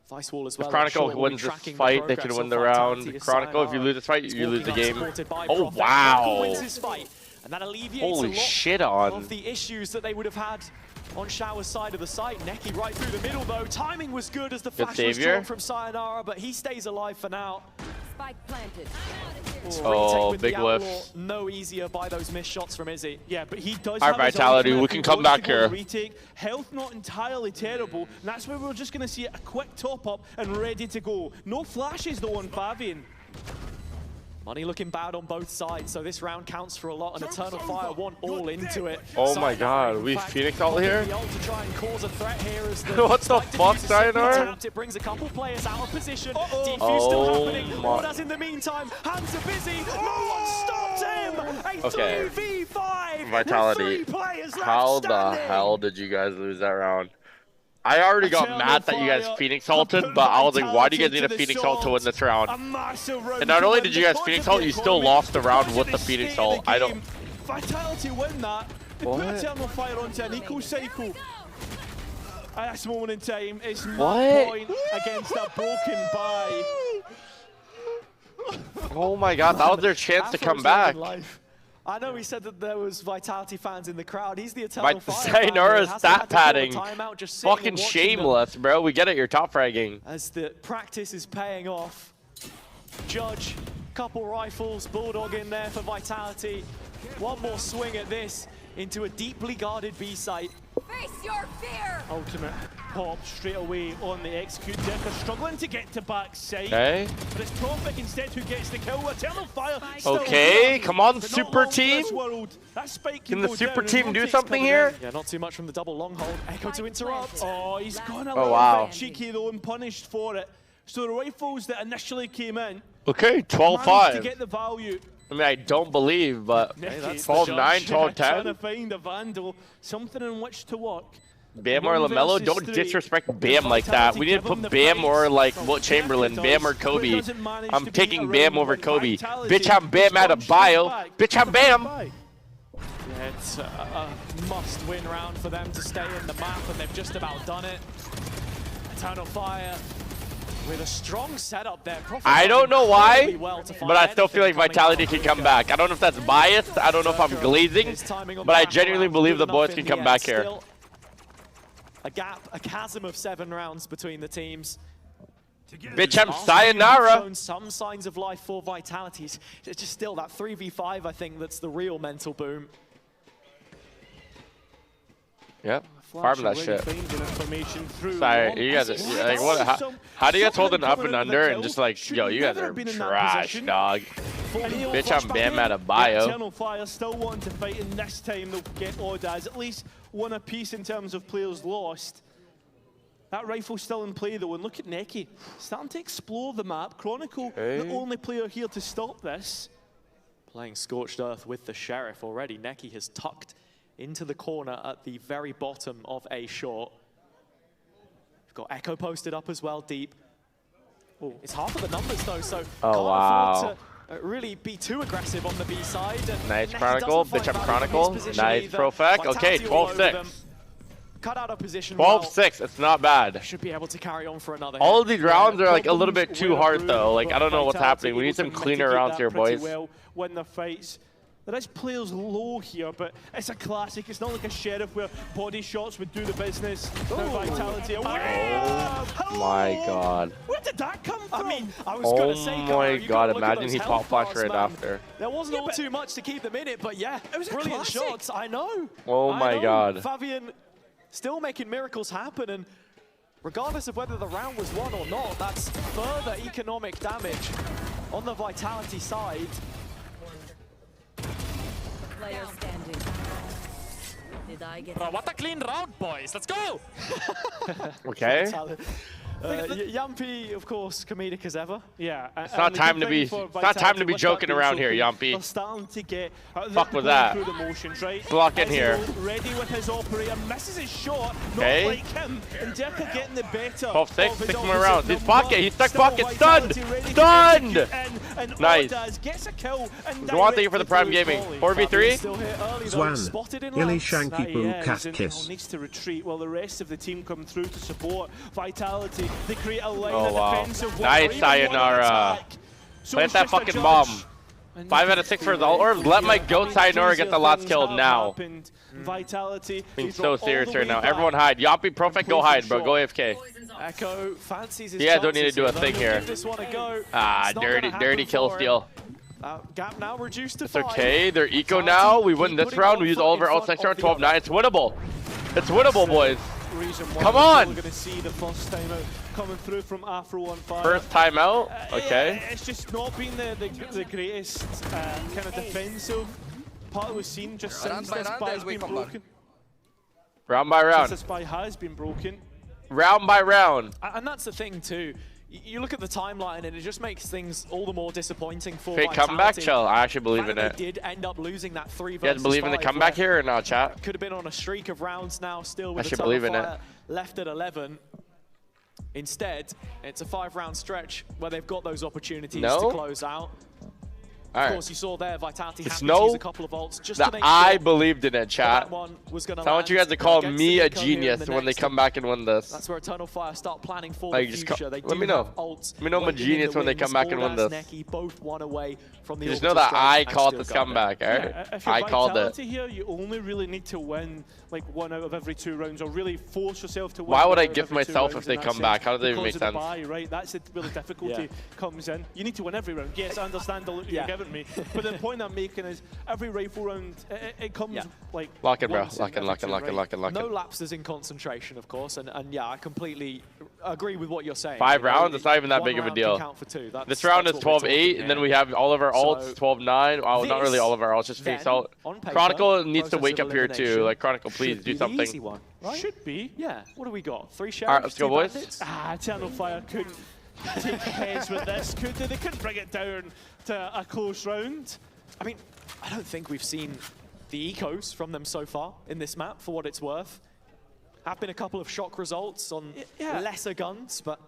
Vice wall as well. If Chronicle wins this fight, they can win the round. Chronicle, if you lose this fight, you lose the game. Oh, wow. Holy shit on. Of the issues that they would have had on Shower's side of the site. Neki right through the middle though. Timing was good as the flash was drawn from Sayonara, but he stays alive for now. Spike planted. Oh, big whiff. No easier by those missed shots from Izzy. Yeah, but he does our have Vitality, we can come back here. Retake. Health not entirely terrible, and that's where we're just going to see a quick top up and ready to go. No flashes though on Fabian. Money looking bad on both sides, so this round counts for a lot, and Eternal Fire want all into it. Oh my god, we Phoenix ult here? To try and cause a threat here as the what the fuck, Sayonara? It brings a couple players out of position. Defuse still happening. Ordaz in the meantime, hands are busy. No one stopped him. A 3v5. Vitality, how the hell did you guys lose that round? I already got mad that you guys Phoenix ulted, but I was like, why do you guys need a Phoenix ult to win this round? And not only did you guys Phoenix ult, you still lost the round with the Phoenix ult. I don't... Vitality win that. They put Eternal Fire onto an eco-cycle. At this moment in time, it's one point against a broken buy. Oh my god, that was their chance to come back. I know he said that there was Vitality fans in the crowd. He's the Eternal Fire Sayonara's stat padding. Fucking shameless, bro. We get it, you're top fragging. As the practice is paying off. Judge, couple rifles, Bulldog in there for Vitality. One more swing at this into a deeply guarded B site. Face your fear! Ultimate pop straight away on the execute. Derka struggling to get to backside. Okay. But it's Profek instead who gets the kill. Eternal Fire. Okay, come on, super team. Can the super team do something here? Yeah, not too much from the double long hold. Echo to interrupt. Oh, he's gone a little bit cheeky though and punished for it. So the rifles that initially came in. Okay, 12-5. To get the value. I mean, I don't believe, but 12-9, 12-10. Trying to find a Vandal, something in which to work. Bam or LaMelo, don't disrespect Bam like that. We need to put Bam or like what Chamberlain, Bam or Kobe. I'm taking Bam over Kobe. Bitch, I'm Bam out of bio. Bitch, I'm Bam. Yeah, it's a must-win round for them to stay in the map, and they've just about done it. Eternal Fire with a strong setup there. I don't know why, but I still feel like Vitality can come back. I don't know if that's biased. I don't know if I'm glazing, but I genuinely believe the boys can come back here. A gap, a chasm of 7 rounds between the teams. Bitch, I'm Sayonara. Shown some signs of life for Vitality. It's just still that 3v5, I think, that's the real mental boom. Yep. Farm that shit. Sorry, you guys are, like, what, how do you guys hold an up and under and just like, yo, you guys are trash, dog. Bitch, I'm Bam out of bio. Eternal Fire still wanting to fight, and this time they'll get Ordaz. At least one apiece in terms of players lost. That rifle's still in play though, and look at Neki. Starting to explore the map. Chronicle, the only player here to stop this. Playing Scorched Earth with the Sheriff already. Neki has tucked into the corner at the very bottom of A short. We've got Echo posted up as well, deep. Ooh, it's half of the numbers though, so can't afford to really be too aggressive on the B side. And nice Chronicle, bitch up Chronicle. Nice Profec. Okay, 12-6. Cut out of position. 12-6, it's not bad. Should be able to carry on for another. All of these rounds are like a little bit too hard though. Like I don't know what's happening. We need some cleaner rounds here, boys. Well, win the fights. There is players low here, but it's a classic. It's not like a Sheriff where body shots would do the business. Vitality. Oh my god. Where did that come from? I mean, I was going to say, oh my god, imagine he pop flashed right after. There wasn't all too much to keep them in it, but yeah, it was brilliant shots. I know. Oh my god. Fabian still making miracles happen, and regardless of whether the round was won or not, that's further economic damage on the Vitality side. Player standing. Did I get what a clean round, boys. Let's go. Okay. Yampy, of course, comedic as ever. Yeah, it's not time to be. It's not time to be joking around here, Yampy. Starting to get fuck with that. through the motions, right? Block in here. Ready with his operator, misses his shot. Okay. Not like him. And Dirka getting the better. 12-6, 6 more rounds. He's pocket. He's stuck pocket. Stunned. Stunned. Nice. Gets a kill. Thank you for the Prime Gaming. 4v3. Zwan. Illy Shanky Boo Cat Kiss. Needs to retreat while the rest of the team come through to support Vitality. They create a line of defensive. Nice Sayonara. Plant that fucking bomb. 5 out of 6 for his ult orb. Let my goat Sayonara get the last kill now. Vitality. Being so serious right now. Everyone hide. Yappy, Profec, go hide, bro. Go AFK. Echo fancies his yeah, don't need to do a thing here. Dirty kill steal. Gap now reduced to it's okay. They're eco now. We win this round. We use all of our ult next round. 12-9. It's winnable. It's winnable, boys. Come on! We're going to see the first timeout coming through from Afro on fire. First timeout? Okay. Yeah, it's just not been the greatest kind of defensive part that we've seen just since this spy has been broken. Round by round. Since the spy has been broken. Round by round. And that's the thing too. You look at the timeline and it just makes things all the more disappointing for Fake Vitality. comeback, chill. I actually believe in it. They did end up losing that 3 versus 5. You guys believe in the comeback here or not, chat? Could have been on a streak of rounds now, still with I believe in it. Left at 11. Instead, it's a 5-round stretch where they've got those opportunities to close out. Of course, you saw there, Vitality had to use a couple of ults just to make sure I believed in it, chat. That one was gonna I want you guys to call me a genius when they come back and win this. That's where Eternal Fire start planning for like, the future. They let me know. Ults. Let me know I'm a genius when they come back and win this. Necky both won away from the just know that I called this comeback, alright? Yeah, if you're I called it. Here, you only really need to win like 1 out of every 2 rounds, or really force yourself to win. Why would I gift myself if they come back? How does that even make sense? Right, that's where the difficulty comes in. You need to win every round. Yes, I understand the look you're giving me, but the point I'm making is every rifle round, it comes like lock in, bro. Lock in. No lapses in concentration, of course, and yeah, I completely agree with what you're saying. 5 rounds, it's not even that big of a deal. This round is 12-8, and then we have all of our ults 12-9. Oh, not really all of our ults, just face out. Chronicle needs to wake up here too. Like Chronicle, please do something. Easy one, right? Should be. Yeah. What do we got? 3 sheriffs. All right, let's go, boys. Bandits? Eternal Fire could take heads with this. They couldn't bring it down to a close round. I mean, I don't think we've seen the ecos from them so far in this map, for what it's worth. Have been a couple of shock results on lesser guns, but...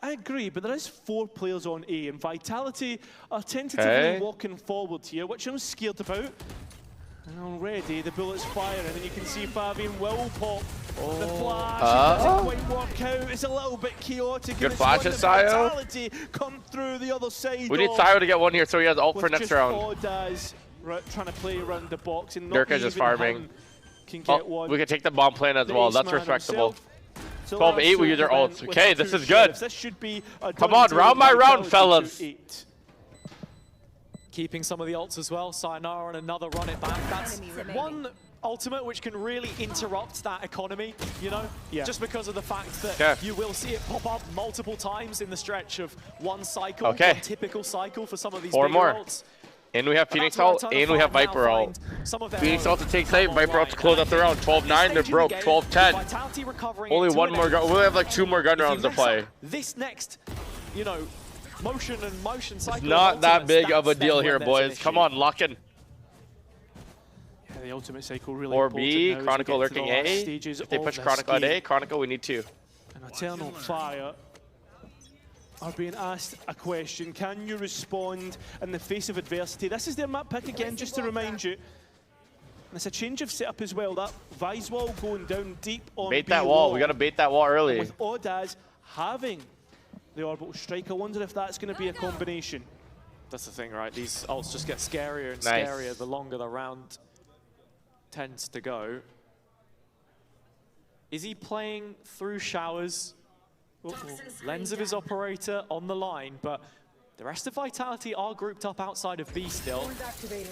I agree, but there is 4 players on A, and Vitality are tentatively walking forward here, which I'm scared about. And already the bullets firing, and you can see Fabian will pop the flash. It doesn't quite work out. It's a little bit chaotic. Good flashes, Sayo. Vitality come through the other side. We need Sayo to get one here so he has ult for next round. Trying to play around the box and Dirka just farming. Can get one. We can take the bomb plan as well. That's respectable. 12-8, we use our ults. Okay, this is good. This should be come on, round by round, fellas. Keeping some of the ults as well. Sayonara and another run it back. That's one ultimate which can really interrupt that economy, you know? Just because of the fact that you will see it pop up multiple times in the stretch of one cycle, one typical cycle for some of these bigger ults. And we have Phoenix ult, and we have Viper ult. Phoenix ult to take save, Viper ult to close out the round. 12-9, they're broke. 12-10. Only one more gun. We'll have like 2 more gun rounds to play. This next, you know, motion cycle. It's not that big of a deal here, boys. Come on, lock in. The ultimate cycle really Or important B, now as Chronicle we get to the lurking last A. stages If they of push this Chronicle at game. A, Chronicle we need 2. And Eternal Fire are being asked a question. Can you respond in the face of adversity? This is their map pick again, just to remind you. And it's a change of setup as well. That Vise wall going down deep on Bait B that wall. We got to bait that wall early. And with Odaz having the orbital strike, I wonder if that's going to be a combination. That's the thing, right? These ults just get scarier and Nice. scarier the longer the round tends to go. Is he playing through showers? Lens of his operator on the line, but the rest of Vitality are grouped up outside of B still.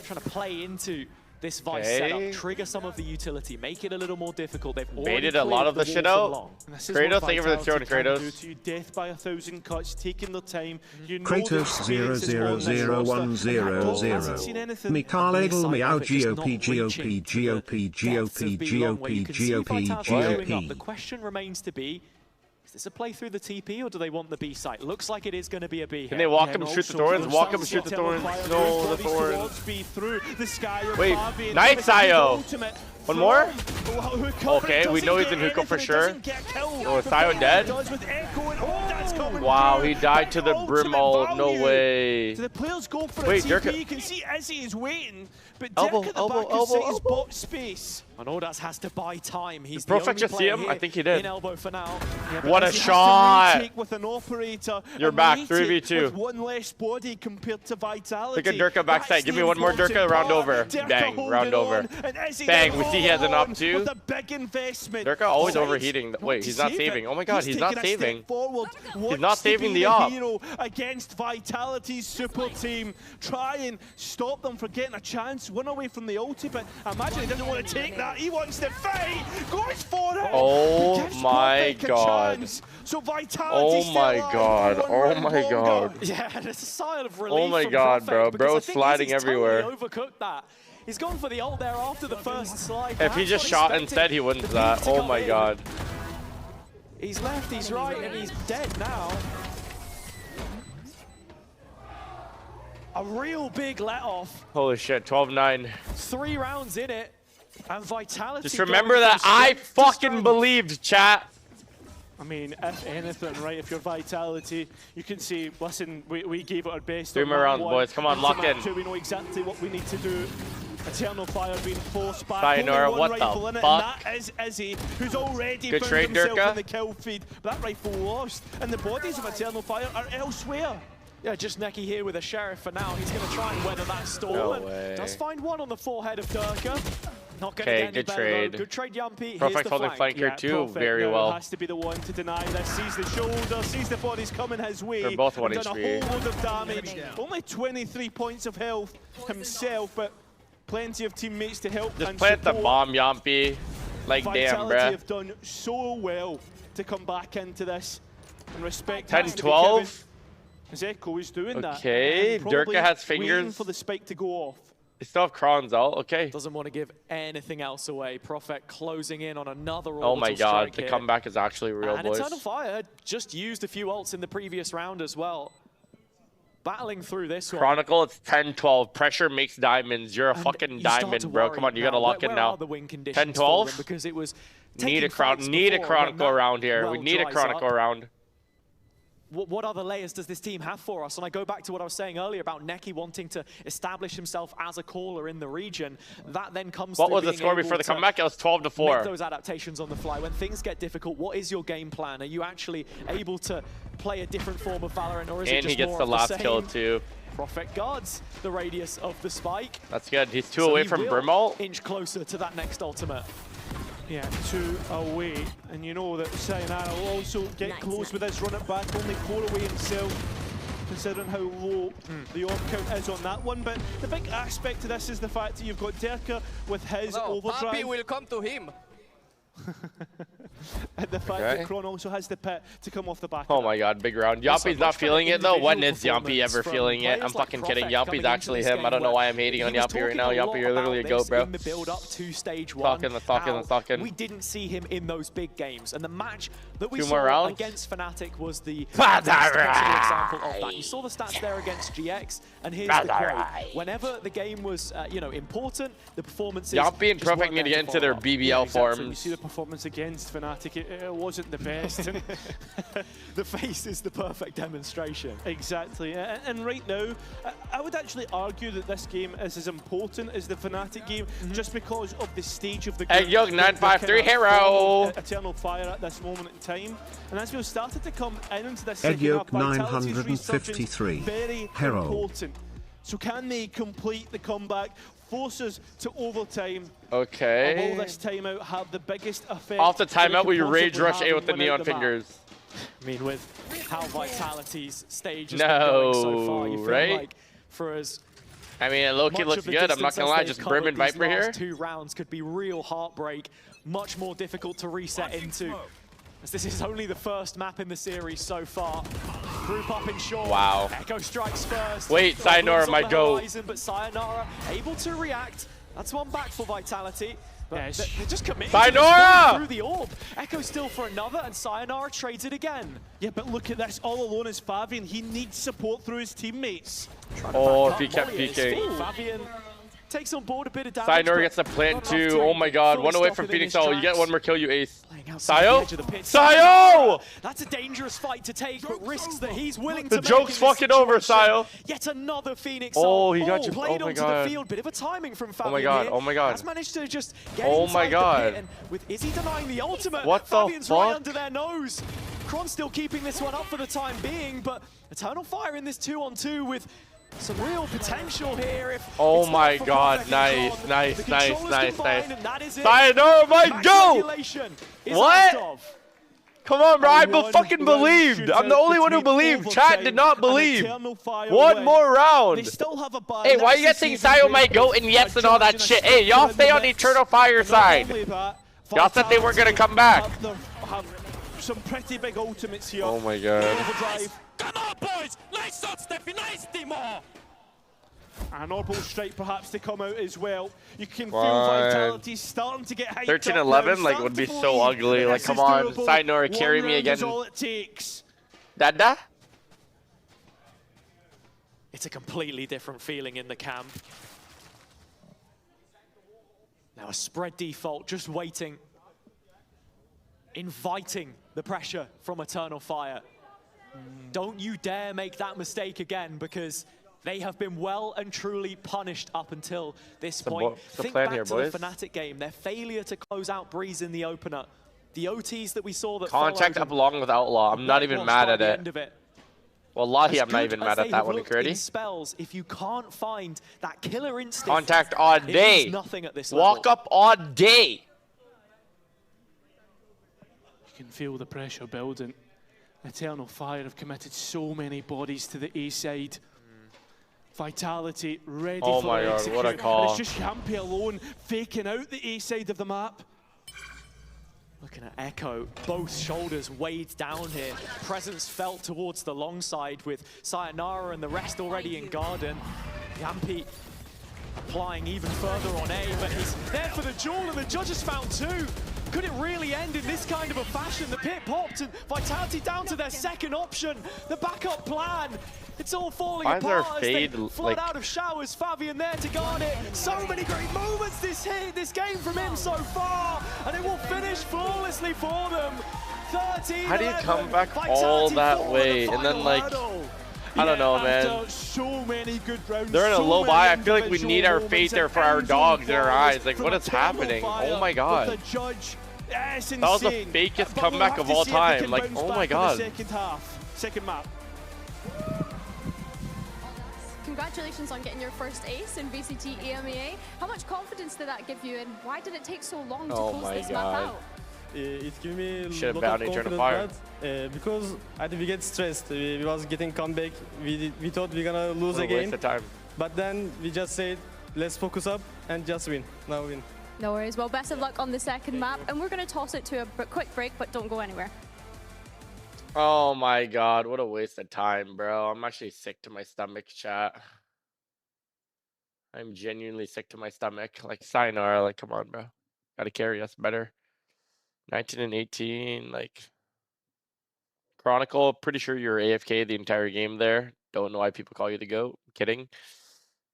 Trying to play into this Vice setup, trigger some of the utility, make it a little more difficult. They've baited a lot of the shit out. Kratos, thank you for the 200, Kratos. Death by 1,000 cuts, taking their time. You know Kratos 000100. Mikhail Edel Meow GOP GOP GOP GOP GOP GOP GOP. The question remains to be, is this a play through the TP or do they want the B site? Looks like it is going to be a B here. Can they walk him and shoot the Thorns? Walk him and shoot the Thorns. No, the Thorns. Wait, nice IO. One more? Okay, we know he's in hookah for sure. Oh, is Sayo dead? Wow, he died to the brim ult. No way. So the players go for Wait, a TP. Durka. You can see Izzy is waiting, but Elbow, Dirk at the elbow, back elbow, of his elbow. bot space. And Ordaz has to buy time. He's Did Profect the just only see player him? here I think he did. in elbow for now. Yeah, What a Izzy has to shot. retake with an operator. You're and back, retake 3v2. With one less body compared to Vitality. Look at Durka backside. Give me one more Durka, round over. Bang, round over. Bang, we see he has an up too. With a big investment. Durka always Decides overheating. not Wait, to he's not save it. saving. Oh my god, he's not taking a step saving. forward. He's Wants not to saving be the up. hero against Vitality's super team. Try and stop them from getting a chance. One away from the ulti, but I imagine he doesn't want to take that. He wants to fight. Goes for it. Oh Gives my Profect a god. chance. So Vitality Oh still my alive god. for one Oh round my longer. god. Yeah, and it's a sigh of relief. Oh my from god, Profect, bro. because Bro's I think sliding Izzy's everywhere. Totally overcooked that. He's gone for the ult there after the first slide. If he Perhaps just not shot expecting instead, he wins the that. beat to Oh come my in. god. He's left, he's right, and he's dead now. A real big let off. Holy shit, 12-9. 3 rounds in it, and Vitality. Just remember that I fucking believed, chat. I mean, if anything, right, if you're Vitality, you can say, listen, we gave it our best. 3 more rounds, boys. Come on, Into lock in. match 2, we know exactly what we need to do. Eternal Fire being forced back. Sayonara, Only one what the rifle in it, fuck? and that is Izzy, who's already Good found trade, himself Durka. in the kill feed. But that rifle lost, and the bodies of Eternal Fire are elsewhere. Yeah, just Neki here with a Sheriff for now. He's going to try and weather that storm. No and way. does find one on the forehead of Durka. Not going to Okay, get any good better, trade. though. Good trade, Yumpy. Here's Perfect the holding flank. flanker too, Profect very now well. has to be the one to deny this. Sees the shoulder, sees the bodies coming his way. They're both 1 and done HP. a whole load of damage. Only 23 points of health himself, but plenty of teammates to help Just and plant the support. bomb, Yumpy. Like, damn, Vitality bruh. have done so well to come back into this. And respect has to be 10-12. given. As Echo is doing that. Okay, and probably Durka has waiting fingers. for the spike to go off. They still have Kron's out. Okay. Doesn't want to give anything else away. Prophet closing in on another Oh my orbital god, strike the here. comeback is actually real, And boys. Eternal Fire just used a few ults in the previous round as well. Battling through this one. Chronicle, it's 10-12. Pressure makes diamonds. You're a And fucking you start to diamond, bro. worry Come on, you now, gotta lock where in now. are the win conditions 10-12? for them? Because it was Need a taking need a fights before, Chronicle when that around here. We well need a dries Chronicle up. around. What other layers does this team have for us? And I go back to what I was saying earlier about Neki wanting to establish himself as a caller in the region. That then comes What through was the being score able before the to comeback? It was 12-4. make those adaptations on the fly. When things get difficult, what is your game plan? Are you actually able to play a different form of Valorant, or is it And just he gets more the of last same? kill too. Prophet guards the radius of the spike. That's good. He's 2 So away he from will Brimalt. inch closer to that next ultimate. Yeah, 2 away. And you know that Sayonara will also get close with this run it back. Only 4 away himself, considering how low the orb count is on that one. But the big aspect to this is the fact that you've got Derka with his overdrive. Papi will come to him. And the fact that Kron also has the pit to come off the back. Oh my god, big round. Yappy's not feeling it though. When is Yappy ever feeling it? I'm fucking kidding. Yappy's actually him. I don't know why I'm hating on Yappy right now. Yappy, you're literally a goat, bro. In the build up to stage 1, talking. we didn't see him in those big games, and the match that we 2 more saw rounds? against Fnatic was the example of that. You saw the stats there against GX, and here's the quote: whenever the game was, you know, important, the performances. Yappy and Perfect need to get into their BBL forms. You see the performance against Fnatic, it wasn't the best. The face is the perfect demonstration. Exactly, and right now, I would actually argue that this game is as important as the Fnatic game, just because of the stage of the game. Egg Yolk 953 hero. Eternal Fire at this moment in time, and as we've started to come into this Egg second Yolk half, Vitality's 953 very hero. important. So can they complete the comeback, force us to overtime? Okay. Or will this timeout have the biggest effect? Off the timeout, we rage rush A with the neon fingers. I mean, with how Vitality's stage has been going so far, you feel like for us. I mean, low-key looks good, I'm not gonna lie, just Brim and Viper here. 2 rounds could be real heartbreak, much more difficult to reset into, as this is only the first map in the series so far. Group up in short. Wow. Echo strikes first. Wait, Sayonara might go. But Sayonara able to react. That's one back for Vitality. But they're just committing Sayonara! through the orb. Echo still for another, and Sayonara trades it again. Yeah, but look at this. All alone is Fabian. He needs support through his teammates. Oh, if he kept peeking. Fabian takes on board a bit of damage. Sayonara gets the plant too. Oh my god, 1 away from Phoenix. Oh, you get 1 more kill, you ace. Sayo? Sayo! That's a dangerous fight to take, but risks that he's willing to make. The joke's fucking over, Sayo. Yet another Phoenix. Oh, he got you. Played Oh my onto god. the field. Bit of a timing from Fabian. Oh my god. Here. Oh my god. Has managed to just get oh my god. The pit, and with Izzy denying the ultimate, what Fabian's the fuck? right under their nose. Kron still keeping this one up for the time being, but Eternal Fire in this 2-on-2 with some real potential here. If oh my god, nice. Sayonara might go! What? Come on, bro, I fucking believed. I'm the only one who believed. Chat did not believe. 1 more round. Hey, why are you guys saying Sayo might go and yes and all that shit? Hey, y'all stay on the Eternal Fire side. Y'all said they weren't gonna come back. Some pretty big ultimates here. Oh my god. Come on, boys! Nice shot, Steffi! Nice, Timo! An orbital strike perhaps to come out as well. You can feel Vitality starting to get hyped 13-11 like would be so ugly. Like, come on, Sayonara, carry me again. All it takes. Dada? It's a completely different feeling in the camp. Now a spread default, just waiting. Inviting the pressure from Eternal Fire. Don't you dare make that mistake again, because they have been well and truly punished up until this point. Think back to the Fnatic game, their failure to close out Breeze in the opener. The OTs that we saw that Contact up along with Outlaw. I'm not even mad at it. Wallahi, I'm not even mad at that one, Curdy. Spells, if you can't find that killer instinct, contact all day. Nothing at this Walk level. up all day. You can feel the pressure building. Eternal Fire have committed so many bodies to the A side. Vitality ready for my god, execute. what a call. And it's just Yampy alone faking out the A side of the map. Looking at Echo, both shoulders weighed down here. Presence felt towards the long side with Sayonara and the rest already in Garden. Yampy applying even further on A, but he's there for the duel and the judges found 2. Could it really end in this kind of a fashion? The pit popped and Vitality down to their second option. The backup plan. It's all falling apart as they flood out of showers. Fabian there to guard it. So many great moments this game from him so far. And it will finish flawlessly for them. 13. How do you come back all that way? And then like, I don't know, man. So many good rounds, they're in a low buy. I feel like we need our fate there for our dogs in our eyes. Like, what is happening? Oh my god. That was the fakest comeback of all time. Like, oh my god. Second map. Congratulations on getting your first ace in VCT EMEA. How much confidence did that give you, and why did it take so long to close this map out? It gave me a Should have lot bound of Eternal Fire. Because I think we get stressed. We was getting comeback. We thought we're gonna lose again. Waste of time. But then we just said, let's focus up and just win. Now win. No worries. Well, best of luck on the second map, and we're going to toss it to a quick break, but don't go anywhere. Oh my god, what a waste of time, bro. I'm actually sick to my stomach, chat. I'm genuinely sick to my stomach. Like, sayonara, like, come on, bro. Gotta carry us better. 19 and 18, like... Chronicle, pretty sure you're AFK the entire game there. Don't know why people call you the GOAT. Kidding.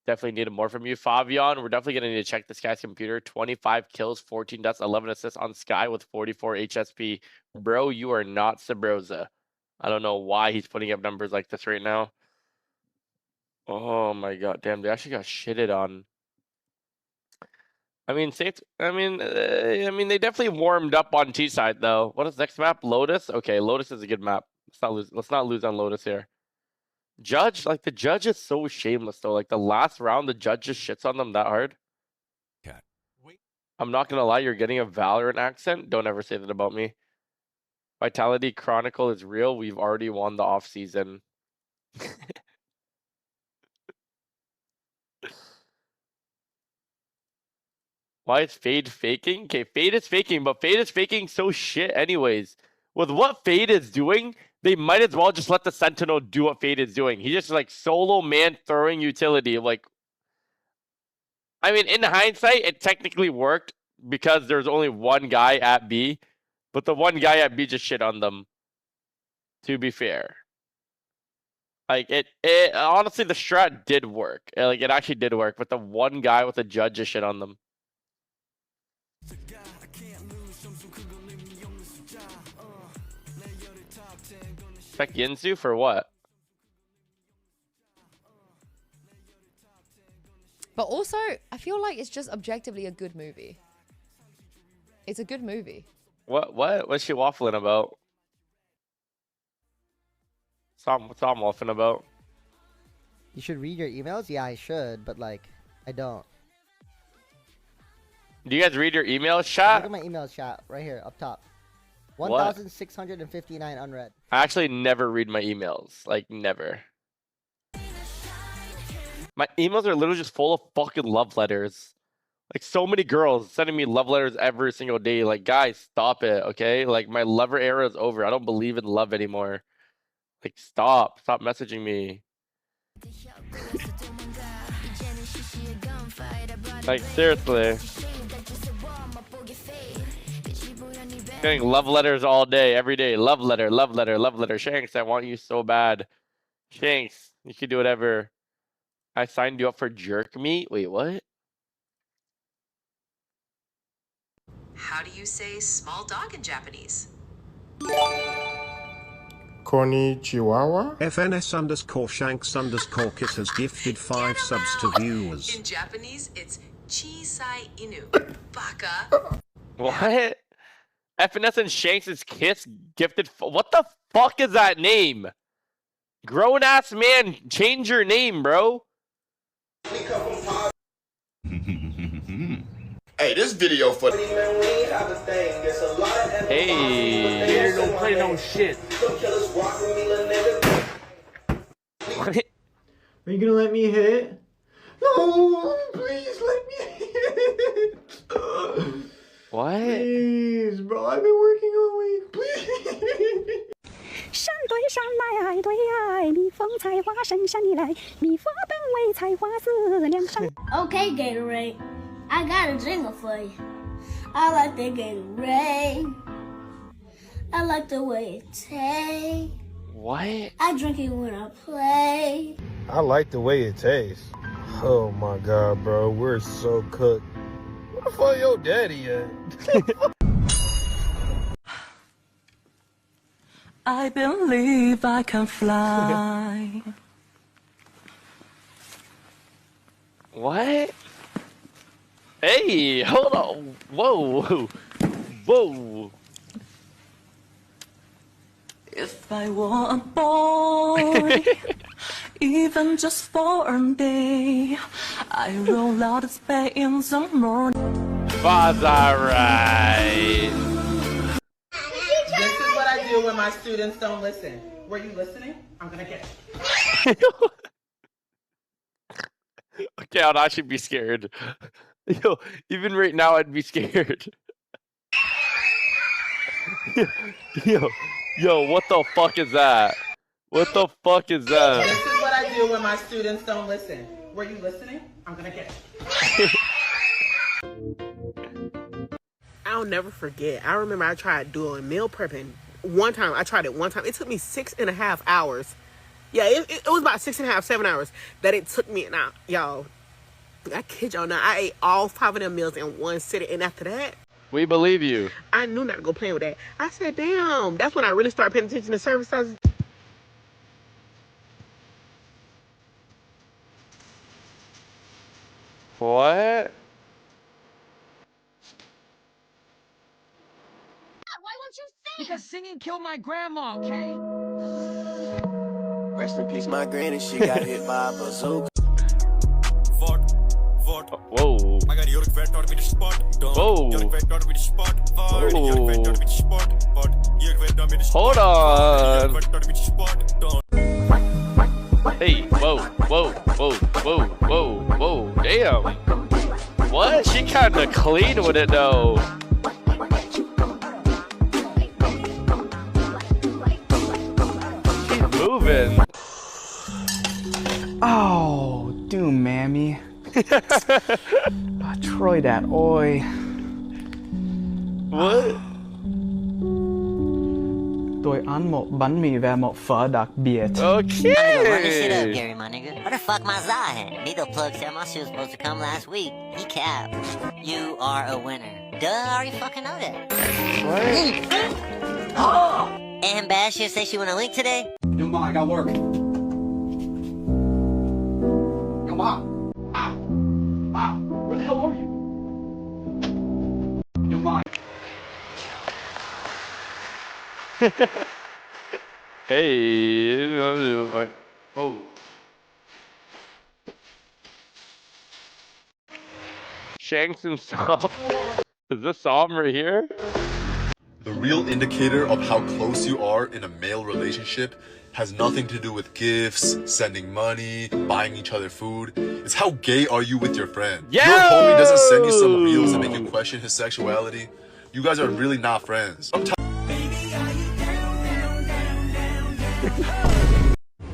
Definitely needed more from you. Fabian, we're definitely going to need to check this guy's computer. 25 kills, 14 deaths, 11 assists on Sky with 44 HSP. Bro, you are not Sabrosa. I don't know why he's putting up numbers like this right now. Oh my god, damn, they actually got shitted on. I mean, they definitely warmed up on T side though. What is next map? Lotus. Okay, Lotus is a good map. Let's not lose on Lotus here. Judge, like the judge is so shameless though. Like the last round, the judge just shits on them that hard. I'm not gonna lie, you're getting a Valorant accent. Don't ever say that about me. Vitality Chronicle is real. We've already won the off season. Why is Fade faking? Okay, Fade is faking, but Fade is faking so shit anyways. With what Fade is doing, they might as well just let the Sentinel do what Fade is doing. He just like solo man throwing utility. Like, I mean, in hindsight, it technically worked because there's only one guy at B, but the one guy at B just shit on them. To be fair. Like, it honestly, the strat did work. Like, it actually did work, but the one guy with the judge just shit on them. Check Yinzu for what? But also, I feel like it's just objectively a good movie. It's a good movie. What's she waffling about? What's I'm waffling about? You should read your emails? Yeah, I should, but like, I don't. Do you guys read your emails, chat? Look at my emails, chat, right here, up top. 1,659 unread. I actually never read my emails. Like, never. My emails are literally just full of fucking love letters. Like, so many girls sending me love letters every single day. Like, guys, stop it, okay? Like, my lover era is over. I don't believe in love anymore. Like, stop. Stop messaging me. Like, seriously. Getting love letters all day, every day. Love letter, love letter, love letter. Shanks, I want you so bad. Shanks, you can do whatever. I signed you up for jerk meat? Wait, what? How do you say small dog in Japanese? Konnichiwa. FNS_Shanks_Kit has gifted 5 subs to viewers. In Japanese, it's Chisai Inu. Baka. What? FNS and Shanks is Kiss gifted. What the fuck is that name? Grown ass man, change your name, bro. Hey, this video for. Hey. Don't play no shit. What? Are you gonna let me hit? No, please let me hit. What? Please, bro, I've been working all week. Please. Okay, Gatorade, I got a jingle for you. I like the Gatorade. I like the way it tastes. What? I drink it when I play. I like the way it tastes. Oh my god, bro, we're so cooked. Where the fuck your daddy at? I believe I can fly. What? Hey, hold on. Whoa. Whoa. If I were a boy, even just for a day, I roll out of bed in the morning. Was alright. This is what I do when my students don't listen. Were you listening? I'm gonna get you. Okay, I'll actually be scared. Yo, even right now, I'd be scared. Yo, what the fuck is that? What the fuck is that? This is what I do when my students don't listen. Were you listening? I'm gonna get you. I'll never forget. I remember I tried doing meal prepping one time. I tried it one time. It took me 6.5 hours. Yeah, it was about 6.5, 7 hours that it took me. Now, y'all, I kid y'all not. I ate all 5 of them meals in one sitting, and after that, we believe you. I knew not to go playing with that. I said, damn, that's when I really started paying attention to service sizes. What? Why won't you sing? Because singing killed my grandma, okay? Rest in peace, my granny. She got hit by a bazooka. Whoa. I got your vet taught me the spot. Whoa. Your vet taught me the spot. Hold on. Hey, whoa. Damn. What? She kinda clean with it though. She's moving. Oh, doom, mammy. Troy that oi. What? Tôi ăn một bánh mì và một phở đặc biệt. Okay. Run this shit up, Gary, my nigga. Where the fuck my Zah at? Nico Plug said my shit was supposed to come last week. He capped. You are a winner. Duh, I already fucking know that. What? And Bad shit say she want a link today? Yo, Ma, I got work. Yo, Ma. Where the hell are you? Yo, Ma. Hey. Oh. Shanks and Psalm. Is this Psalm right here? The real indicator of how close you are in a male relationship has nothing to do with gifts, sending money, buying each other food. It's how gay are you with your friend. Yo! Your homie doesn't send you some reels that make you question his sexuality. You guys are really not friends.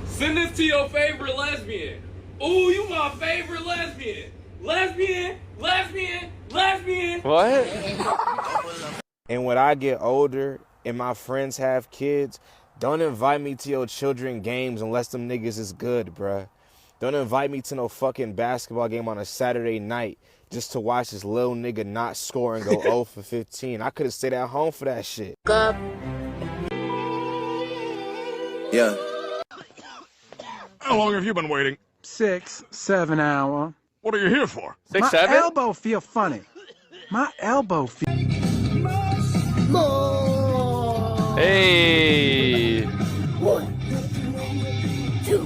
Send this to your favorite lesbian. Ooh, you my favorite lesbian. Lesbian. What? And when I get older and my friends have kids, don't invite me to your children games unless them niggas is good, bruh. Don't invite me to no fucking basketball game on a Saturday night just to watch this little nigga not score and go 0 for 15. I could have stayed at home for that shit. Yeah. How long have you been waiting? 6, 7 hours. What are you here for? 6, My 7? elbow feel funny. My elbow feel... Hey. 1, 2.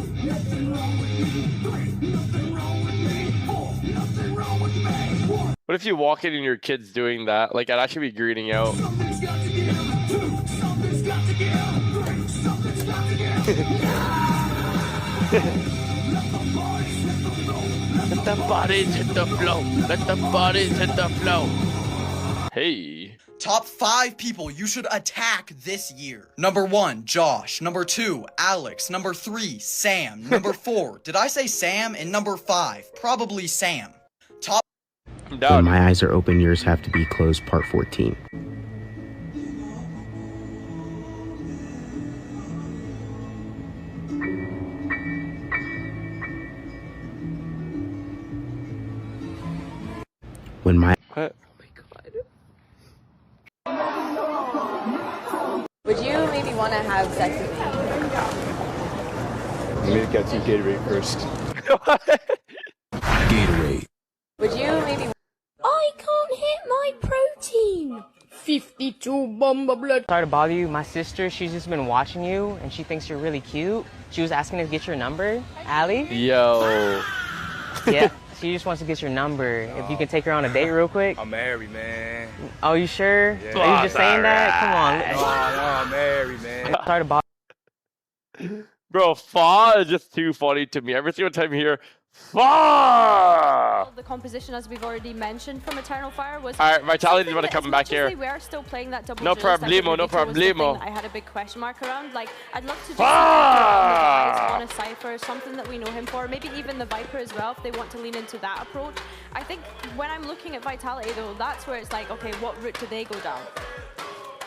What if you walk in and your kid's doing that? Like, I'd actually be greeting out. Let the bodies hit the flow. Let the bodies hit the flow. Hey. Top 5 people you should attack this year. Number 1, Josh. Number 2, Alex. Number 3, Sam. Number 4, did I say Sam? And number 5, probably Sam. Top. I'm down. When my eyes are open, yours have to be closed, part 14. When my... What? Would you maybe want to have sex with me? Let me get some Gatorade first. Gatorade. Would you maybe... I can't hit my protein. 52 bomba blood. Sorry to bother you. My sister, she's just been watching you, and she thinks you're really cute. She was asking to get your number. Allie? Yo. Yeah, she just wants to get your number. If you can take her on a date real quick. I'm married, man. Oh, you sure? Yeah. Are you just saying that? Come on. No, I'm married, man. Sorry to bother. Bro, Fa is just too funny to me. Every single time you hear Fa! composition, as we've already mentioned from Eternal Fire, was. All right, Vitality is going to come back here. They were still playing that double. No problemo, no problemo. I had a big question mark around. Like, I'd love to just see on a Cypher, something that we know him for. Maybe even the Viper as well, if they want to lean into that approach. I think when I'm looking at Vitality, though, that's where it's like, okay, what route do they go down?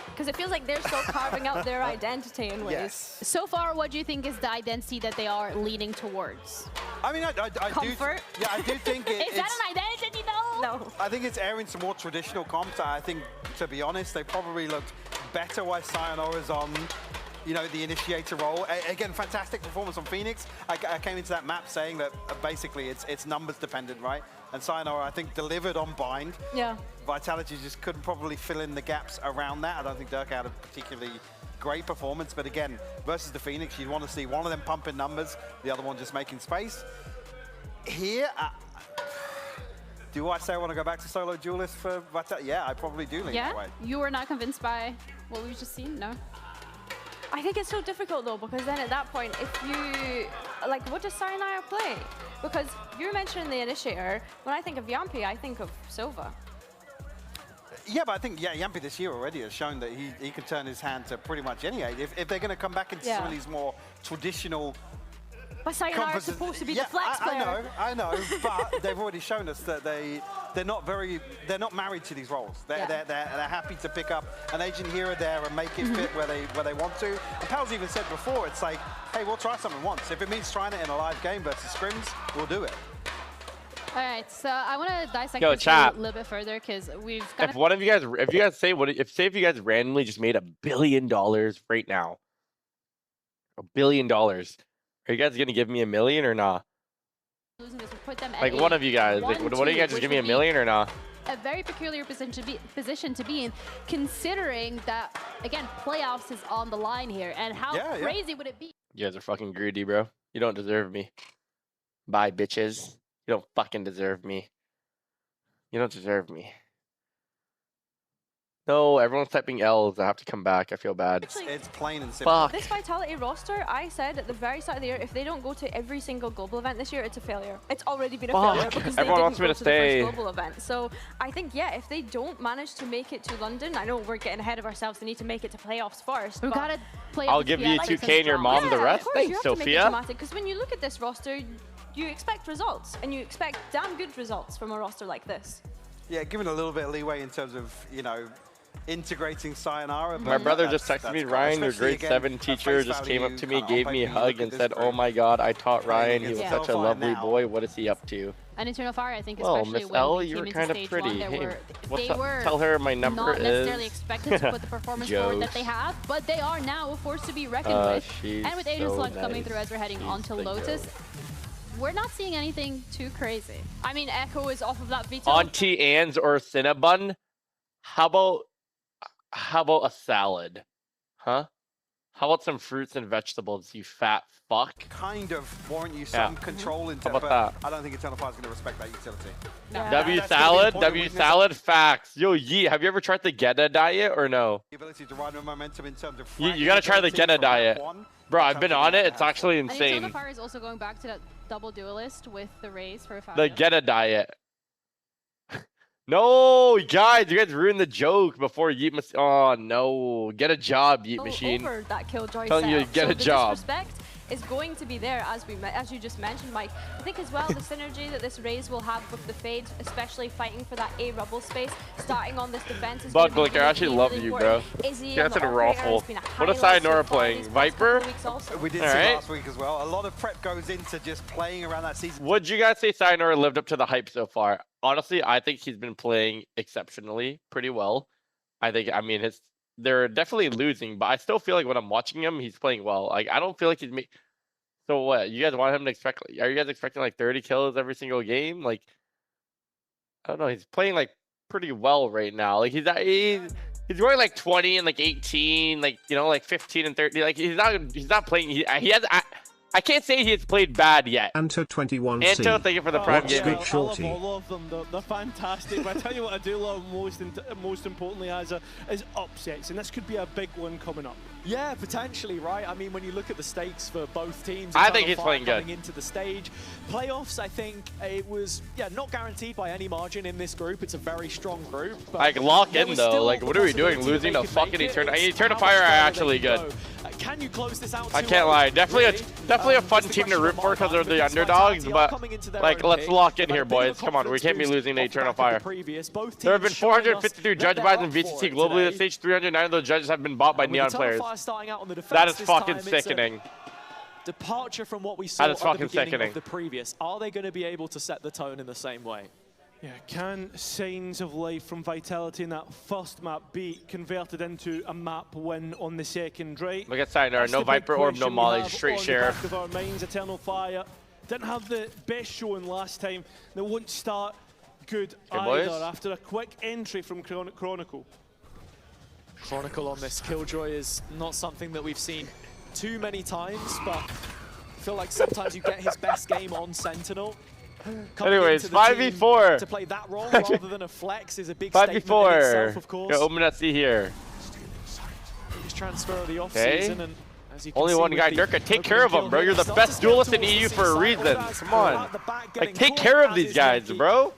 Because it feels like they're still carving out their identity in ways. Yes. So far, what do you think is the identity that they are leaning towards? I mean, I Comfort? do. Yeah, I do think Is that an identity, though? No. I think it's airing some more traditional comps. I think, to be honest, they probably looked better while Sayonara's on, you know, the initiator role. Again, fantastic performance on Phoenix. I came into that map saying that basically it's numbers dependent, right? And Sayonara, I think, delivered on bind. Yeah. Vitality just couldn't probably fill in the gaps around that. I don't think Dirk had a particularly great performance, but again, versus the Phoenix, you'd want to see one of them pumping numbers, the other one just making space. Here, do I say I want to go back to solo duelist for Vitality? Yeah, I probably do lean that way. You were not convinced by what we've just seen? No? I think it's so difficult, though, because then at that point, if you... Like, what does Sayonara play? Because you're mentioning the initiator. When I think of Yampi, I think of Sova. Yeah, but I think Yampi this year already has shown that he can turn his hand to pretty much any aid. If they're going to come back into some of these more traditional... But Sayonara is supposed to be the flex player. I know, but they've already shown us that they're not married to these roles. They're happy to pick up an agent here or there and make it fit where they want to. And Pal's even said before, it's like, hey, we'll try something once. If it means trying it in a live game versus scrims, we'll do it. All right, so I want to dissect this a little bit further because we've got. If one of you guys, if you guys say if you guys randomly just made $1 billion right now, $1 billion. Are you guys gonna give me $1 million or not? Like one of you guys. Like, what are you guys just give me $1 million or not? A very peculiar position to be in, considering that again playoffs is on the line here, and how crazy would it be? You guys are fucking greedy, bro. You don't deserve me. Bye, bitches. You don't fucking deserve me. You don't deserve me. No, everyone's typing L's. I have to come back. I feel bad. It's plain and simple. Fuck. This Vitality roster, I said at the very start of the year, if they don't go to every single global event this year, it's a failure. It's already been a failure because everyone wants they me to didn't go to the stay. first global event. So I think, yeah, if they don't manage to make it to London, I know we're getting ahead of ourselves. They need to make it to playoffs first. We gotta play. I'll give you 2K and your mom the rest. Thanks, Sophia. Because when you look at this roster, you expect results, and you expect damn good results from a roster like this. Yeah, given a little bit of leeway in terms of, you know, integrating Sayonara. My brother just texted me, Ryan, your grade 7 teacher just came up to me, gave me a hug, and said, "Oh my God, I taught Ryan. He was such a lovely boy. What is he up to?" And Eternal Fire, I think, well, especially Miss when L, we you came were into kind of stage pretty. one, Hey, they were tell her my number not is. necessarily expected to put the performance forward that they have, but they are now a force to be reckoned with. And with Agent Slug coming through as we're heading onto Lotus, we're not seeing anything too crazy. I mean, Echo is off of that veto. Auntie Anne's or Cinnabon? How about a salad? Huh? How about some fruits and vegetables, you fat fuck? Kind of warrant you some control into How about that? I don't think Eternal Fire's going to respect that utility. W salad facts. Yo, Yeet, have you ever tried the Geta diet or no? The ability to ride momentum in terms of You gotta try the Geta diet. Bro, I've been on it. It's actually insane. Eternal Fire is also going back to that double duelist with the Raze for a foul. The Geta diet. No, guys, you guys ruined the joke before Yeet Machine. Oh no, get a job, Yeet Machine. Over that Killjoy Telling you, get a job. Disrespect is going to be there, as you just mentioned, Mike. I think as well the synergy that this Raze will have with the Fade, especially fighting for that A rubble space, starting on this defense. Is Bug Licker, I actually love you, bro. That's a raffle. What is Sayonara playing? Viper? We did see last week as well. A lot of prep goes into just playing around that season. Would you guys say Sayonara lived up to the hype so far? Honestly, I think he's been playing exceptionally pretty well. I mean, they're definitely losing, but I still feel like when I'm watching him, he's playing well. Like, I don't feel like he's So what? You guys want him to expect? Are you guys expecting like 30 kills every single game? Like, I don't know. He's playing like pretty well right now. Like he's going like 20 and like 18, like like 15 and 30. Like he's not playing. I can't say he has played bad yet. Anto21. Anto, thank you for the prime game. Big I Shorty. love all of them. They're fantastic. But I tell you what I do love most importantly is upsets, and this could be a big one coming up. Yeah, potentially, right? I mean, when you look at the stakes for both teams, I think he's playing good. Coming into the stage, playoffs, I think it was not guaranteed by any margin in this group. It's a very strong group. But like lock in though. Like what are we doing? Losing to fucking Eternal Fire are actually good. Can you close this out? I can't lie. Definitely a fun team to root for because they're the underdogs. But like, let's lock in here, boys. Come on, we can't be losing to Eternal Fire. There have been 452 judge buys in VCT globally. The stage 309 of those judges have been bought by Neon players. That is fucking sickening. Departure from what we saw at the beginning of the previous. Are they going to be able to set the tone in the same way? Yeah, can signs of life from Vitality in that first map be converted into a map win on the second, right? Look at Sayonara, no Viper Orb, no Molly, straight Sheriff. Of our minds, Eternal Fire didn't have the best showing last time. They won't start good either after a quick entry from Chronicle. Chronicle on this Killjoy is not something that we've seen too many times, but I feel like sometimes you get his best game on Sentinel. Anyways, 5v4. To play that role rather than a flex is a big statement in itself, of course. Go open at C here. Just transfer the off-season and only one guy, Durka. Take care of him, bro. You're the best duelist in EU for a reason. Come on. Like, take care of these guys, bro.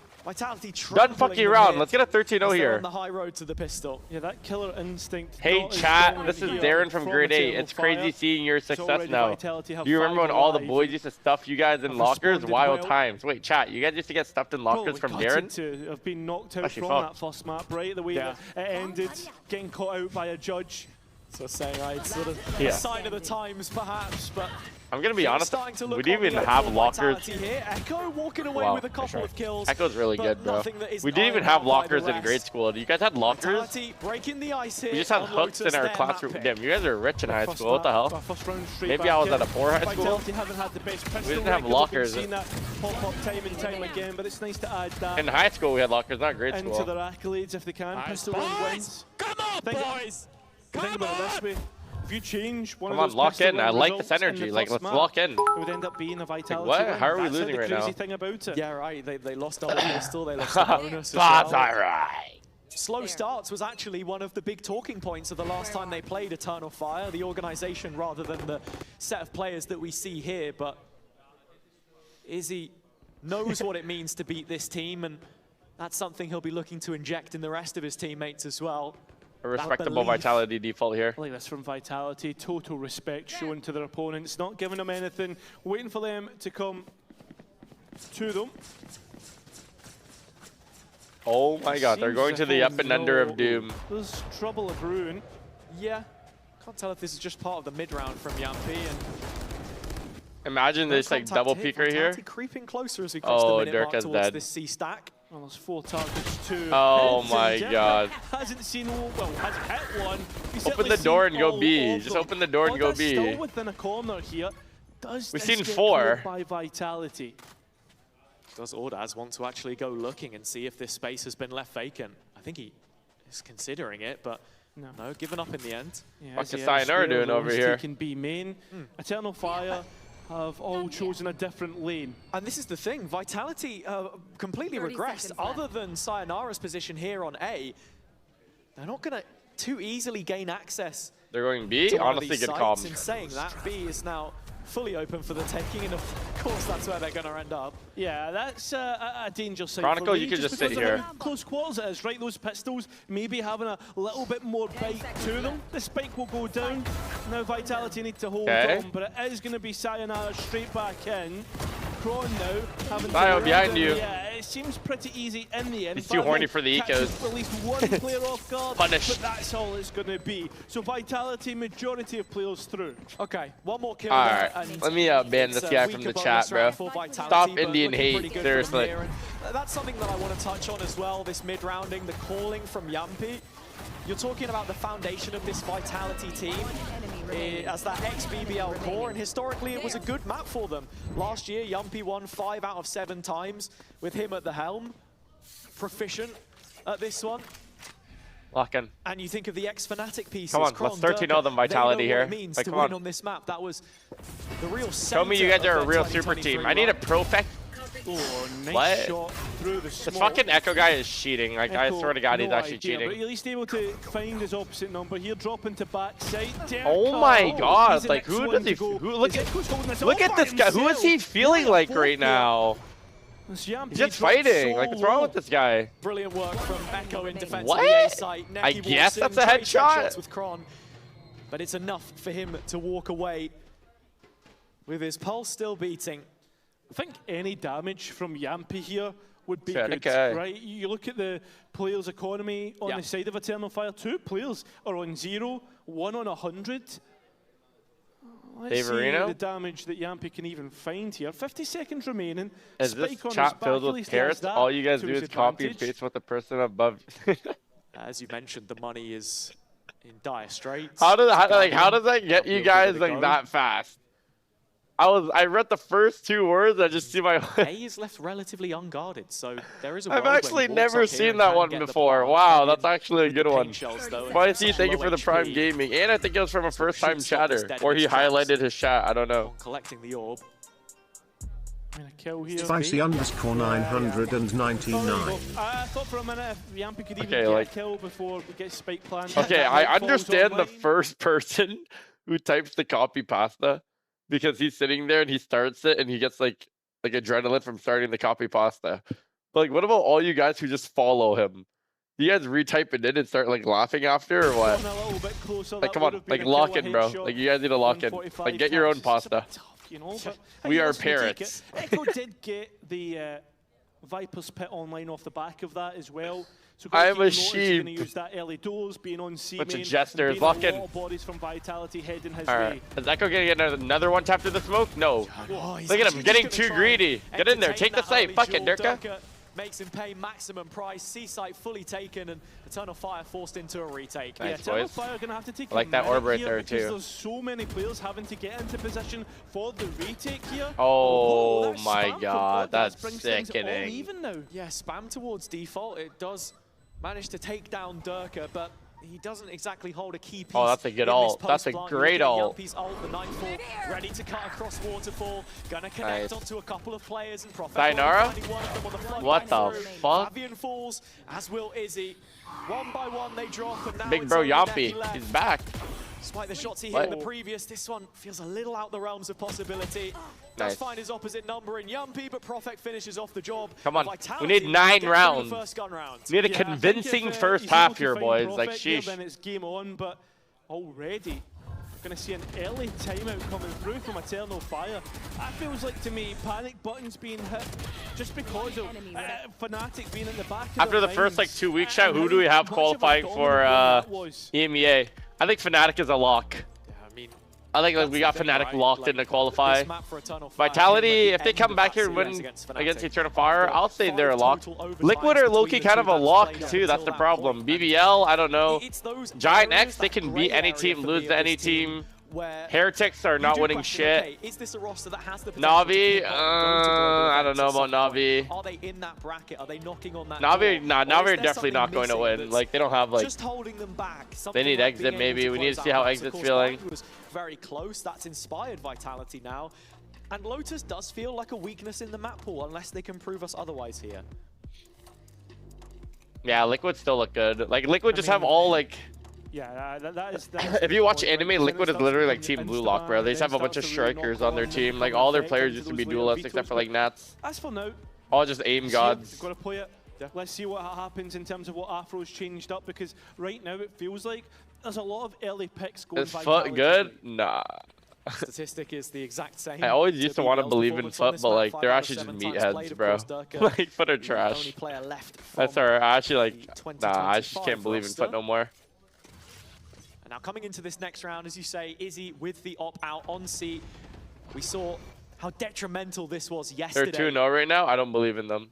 Done fucking around. Let's get a 13-0 here. On the high road to the pistol. Yeah, that killer instinct. Hey chat, this is Darren from grade 8. It's crazy seeing your success now. Do you remember when all the boys used to stuff you guys in lockers? Wild times. Wait, chat, you guys used to get stuffed in lockers from Darren? I've been knocked out from that first map, right? The way that it ended, getting caught out by a judge. So saying, right, sort of a sign of the times, perhaps, but I'm gonna be honest, we didn't even have lockers. Here. Echo walking away with a couple of kills. Echo's really good, bro. We didn't even have lockers in grade school. You guys had lockers? Breaking the ice here. We just had hooks in our classroom. Damn, you guys are rich in high school. What the hell? Maybe I was at a poor high school. We didn't have lockers. Time and time again, but it's nice to add that. In high school, we had lockers, not grade school. Into their accolades if they can. Pistol wins. Come on, boys! Think about it this way. If you change one of those lock in. I like this energy. Like, let's lock in. It would end up being a Vitality what? win. How are we losing right now? That's the crazy thing about it. Yeah, right. They lost double pistol. They lost the bonus. That's alright. Slow starts was actually one of the big talking points of the last time they played Eternal Fire, the organization rather than the set of players that we see here. But Izzy knows what it means to beat this team, and that's something he'll be looking to inject in the rest of his teammates as well. A respectable Vitality default here. I like this from Vitality. Total respect shown to their opponents, not giving them anything, waiting for them to come to them. Oh my god, they're going to the up and under of doom. There's trouble of ruin. Yeah, can't tell if this is just part of the mid round from Yampi. And imagine this like double peeker here. Creeping closer as we cross the minute mark towards dead. This C stack. Well, there's 4 targets too. Oh my god. Hasn't seen, well, hasn't hit one. Open the door and go B. Just open the door and go B. Still within a corner here. We've seen 4. By Vitality. Does Ordaz want to actually go looking and see if this space has been left vacant? I think he is considering it, but no, given up in the end. Yeah, what's the Sayonara doing over here? Taking B main. Eternal Fire have all chosen a different lane. And this is the thing, Vitality completely regressed. Other than Sayonara's position here on A, they're not going to too easily gain access. They're going B? Honestly, good comms. In saying that, B is now fully open for the taking, and of course that's where they're going to end up. Yeah, that's a danger site. Chronicle, you could just sit here. Close quarters it is, right? Those pistols maybe having a little bit more bite to them. The spike will go down. Now Vitality need to hold on, but it is going to be Sayonara straight back in. Kron now having Sayo behind you. Yeah, it seems pretty easy in the end. He's too horny for the ecos. At least one player off guard, Punish. but that's all it's going to be. So Vitality, majority of players through. Okay, one more kill. Alright, let me ban this guy from the chat, bro. Stop Indian hate, seriously. That's something that I want to touch on as well, this mid-rounding, the calling from Yampi. You're talking about the foundation of this Vitality team as that ex-BBL core, and historically it was a good map for them. Last year, Yampi won 5 out of 7 times with him at the helm. Proficient at this one. Lock in. And you think of the ex-Fnatic pieces. Come on, let's 13-0 them Vitality here. Like, come on. On this map. That was the real show me you guys are a real super team. I need a Profect Oh, nice What? shot through the smoke. This fucking Echo guy is cheating. Like, I Echo, swear to God, he's no actually idea, cheating. but at least able to find his opposite number here, dropping to backside. Oh my God! He's the Like, next who one does he? to go. Look Is Echo's holding this all at by this guy. Who is he himself? feeling like Fourth right now? He's He's just fighting. Like, what's wrong with this guy? Brilliant work from Echo in defense What? of the A site. I Neki guess walks that's in, a trades headshot. headshots with Kron, but it's enough for him to walk away with his pulse still beating. I think any damage from Yampy here would be Fair good, okay. right? You look at the players' economy on the side of Eternal Fire. 2 players are on 0, 1 on 100. Let's see the damage that Yampy can even find here. 50 seconds remaining. Is Spike this on his chat back, filled at with least he has carrots? that All you guys to do his is copy and advantage. paste what the person above. As you mentioned, the money is in dire straits. How does that get you guys like that fast? I read the first 2 words. I just see my. A is left relatively unguarded, so there is a I've world where actually he walks never up here seen and that can one get the before. plant Wow, in that's actually a with good the one. paint shells, though, and Spicy, thank you low for the Prime HP. Gaming, and I think it was from a first-time stop this chatter, dead or he in his tracks. highlighted his chat. I don't know. Collecting the orb. Kill here. Spicy _ 999. I thought for a minute if Yampy could even Okay, get like- a kill before he gets spike planted. Okay, That I light falls understand the online. first person who types the copy pasta because he's sitting there and he starts it and he gets like adrenaline from starting the copy pasta. But like, what about all you guys who just follow him? You guys retype it in and start like laughing after or what? Gotten a little bit closer, Like, that come would on, have been like a lock killer in, bro. headshot. Like, you guys need to lock in. 145 Like, get your own taps. It's a pasta. bit tough, you know, but We hey, are listen, we'll take parrots. it. Echo did get the Viper's pit online off the back of that as well. So I am a He's going sheep. to use that early doors, being on C Bunch of main, jesters, being lock a in. lot of bodies from Vitality heading his All way. right, is Echo gonna get another one tap to the smoke? No. Whoa, he's Look at him actually getting just too gonna try greedy. and Get in there, entertain take the that save. early Fuck it, duel. Durka. Makes him pay maximum price. C-site fully taken and Eternal Fire forced into a retake. Nice, Yeah, Eternal boys. Fire are going to have to take I like a that minute orb right here there, because too. there's so many players having to get into position for the retake here. Oh that my spam from God, Bloodlust that's brings things all sickening. even now. Yeah, spam towards default. It does manage to take down Durka, but he doesn't exactly hold a key piece. Oh, that's a good in this ult. That's a post-plant. great You look at ult. Yampy's ult, the Nightfall, ready to cut across Waterfall. Gonna connect Nice. onto a couple of players and Prophet. Sayonara? finding one of them on the flood What back the through. fuck? Fabian falls, as will Izzy. One by one they drop, and now Big it's bro only Yampy, Neki left. he's back. Despite the shots he hit What? in the previous, this one feels a little out the realms of possibility. Nice. Does find his opposite number in Yampy, but Profek finishes off the job. Come on, Vitality we need 9 get through the rounds. first gun round. We need a Yeah, I think convincing if, first he's able half to here, find boys. Like, Prophet here, sheesh. then it's game on, but already going to see an early timeout coming through from Eternal Fire. That feels like to me panic buttons being hit just because of Fnatic being in the back of After their the first like lines. 2 weeks, chat, who do we have Much of a qualifying for dominant win that was. EMEA? I think Fnatic is a lock. Yeah, I mean, I think like we got that's the thing, Fnatic right? locked Like, in to qualify. this map for Eternal Fire Vitality, came at if the they end come of back that here and series win against against Fnatic. Eternal Fire, I'll say they're a Five lock. total overtimes Liquid or between Loki the kind two of a maps lock played too, that's until the that problem. point. BBL, I don't know. It's those Giant areas, X, they that can grey beat any area team, for me lose of to any this team team. where Heretics are you not do winning question, shit. okay, is this a roster that has the potential to Navi, keep on going to global I don't events know at some about point? Navi. Are they in that bracket? Are they knocking on that Navi, door? nah, Or is Navi are there definitely something not going to missing win. that's Like, they don't have like, just holding them back? they Something need like exit being able maybe. to We need to close see how out maps. Of exit's course, feeling. Blind was very close. That's inspired Vitality now. And Lotus does feel like a weakness in the map pool unless they can prove us otherwise here. Yeah, Liquid still look good. Like, Liquid just have all like... Yeah, that is If you watch anime, Liquid is literally like Team Blue Lock, bro. They just have a bunch of strikers on their team. Like, all their players used to be duelists except for like Nats. As for now, All just aim gods. got to play it. Let's see what happens in terms of what Afro's changed up, because right now it feels like there's a lot of early picks going Is Vitality. Foot good? Nah. Statistic is the exact same. I always used to want to BBL's believe in performance on Foot, this but map, like, 5 they're out of actually just 7 times played, meatheads, of bro. course, Durka, Like, Foot are the trash. only player left That's from alright. I actually like, the nah, I just 2025 can't believe in roster. Foot no more. And now coming into this next round, as you say, Izzy with the opt-out on C. We saw how detrimental this was They're yesterday. 2-0 right now. I don't believe in them.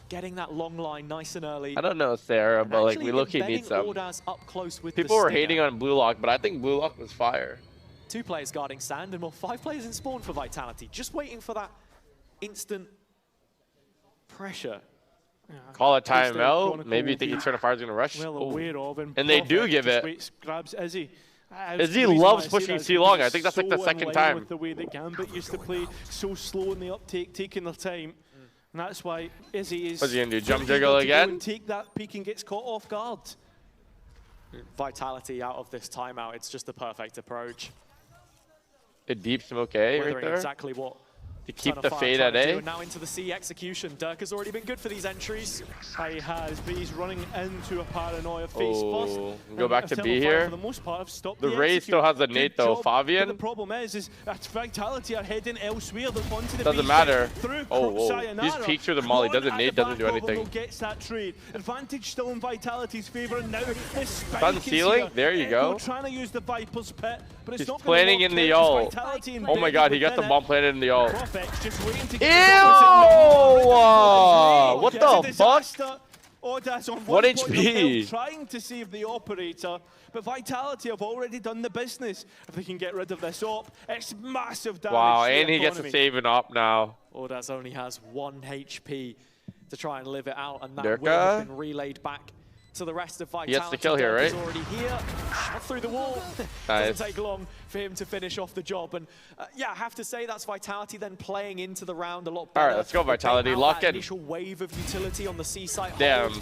Getting that long line nice and early. I don't know Sarah, And but like, actually we low-key embedding need some. Ordaz up close with People the were Stinger. hating on Blue Lock, but I think Blue Lock was fire. 2 players guarding Sand, and well, 5 players in spawn for Vitality. Just waiting for that instant pressure. Call a At least timeout. Chronicle Maybe you will think be Eternal Fire's gonna rush. Well Ooh. aware of, And they do Prophet give just it. waits, grabs Izzy. Izzy The reason loves why I say pushing that is C long. because I think that's like so the second in line time. With the way that Gambit used to play, so slow in the uptake, taking their time. And that's why Izzy is... What's he gonna do, jump jiggle again? And take that peek and gets caught off guard. Vitality out of this timeout, it's just the perfect approach. A deep smoke A right there. Exactly what to keep the fade at A. Now into the C execution. Dirk has already been good for these entries. He has, but he's running into a paranoia face first. Go back to B here. For the most part, have stopped the Ray still has a nade though. Fabian. But the problem is that Vitality are heading elsewhere. Onto the doesn't matter. He's peeked through the molly. Doesn't nade, doesn't do anything. Gets that trade. Advantage still in Vitality's favor. And now this Sun ceiling. There you go. Trying to use the Viper's pit, but it's he's not planning in the ult. Oh my god, he got the bomb planted in the ult. Ew! What the fuck? What HP? Trying to save the operator, but Vitality have already done the business. If they can get rid of this op, it's massive damage. Wow, and he gets to save an op now. Audas only has 1 HP to try and live it out, and that Durka will have been relayed back to the rest of Vitality. He gets the kill here, right? Already here, shot through the wall. Nice. Doesn't take long for him to finish off the job. And yeah, I have to say that's Vitality then playing into the round a lot better. All right, let's go Vitality. Lock in. Initial wave of utility on the C site. Damn,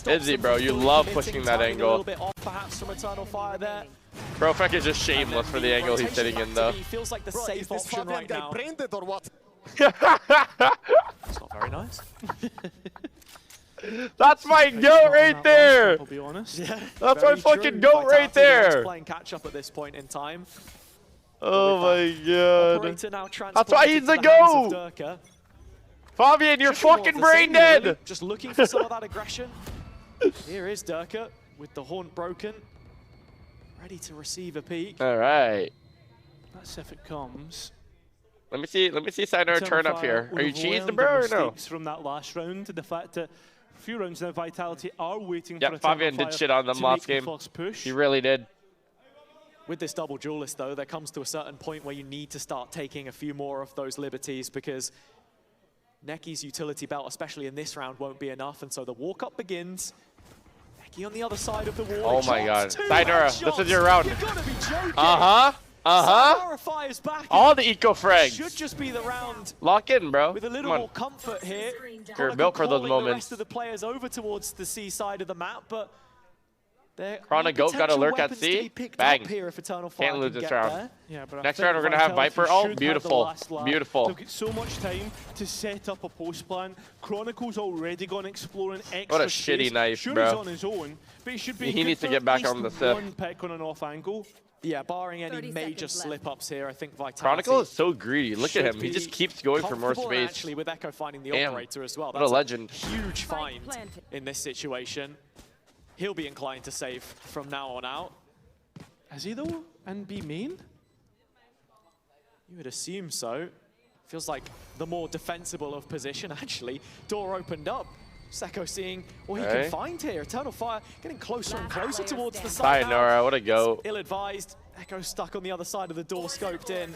Izzy, bro, you love pushing that angle. A little bit off, perhaps, from Eternal Fire there. Profek is just shameless for the angle he's sitting in, though. He feels like the safe option right now. Or what? It's not very nice. That's my goat right there. I'll be honest. Yeah, that's my fucking goat right there. Playing catch up at this point in time. Oh my god. That's why he's the goat. Fabian, you're fucking brain dead. Just looking for some of that aggression. Here is Durka with the haunt broken, ready to receive a peek. All right. That's if it comes. Let me see Sidar turn up here. Are you cheesed, bro, or no? From that last round, to the fact that a few rounds now, Vitality are waiting for Fabian did shit on them last game. He really did. With this double duelist, though, there comes to a certain point where you need to start taking a few more of those liberties, because Necky's utility belt, especially in this round, won't be enough, and so the walk-up begins. Necky on the other side of the wall. Oh my god. Sidara, this is your round. Fires back. All the eco frags. Should just be the round. Lock in, bro. With a little more comfort here. You're built for those moments. The rest of the players over towards the C side of the map, but Chronic Goat got a lurk at C. Bang. Can't lose this round. Yeah, but next round we're gonna have Viper. Oh, beautiful, beautiful. They'll get so much time to set up a post plan. Chronicle's already gone exploring extra. What a shitty knife, sure, bro. He's on his own, but he should be. He needs to get back on the Sith. One pick on an off angle. Yeah, barring any major slip-ups here, I think Vitality... Chronicle is so greedy. Look at him. He just keeps going for more space. Actually, with Echo finding the operator as well. What a legend. Huge find in this situation. He'll be inclined to save from now on out. Is he, though? And B main? You would assume so. Feels like the more defensible of position, actually. Door opened up. Seko seeing what he can find here. Eternal Fire getting closer and closer towards the side. Sayonara, what a go. Ill-advised. Echo stuck on the other side of the door, scoped in.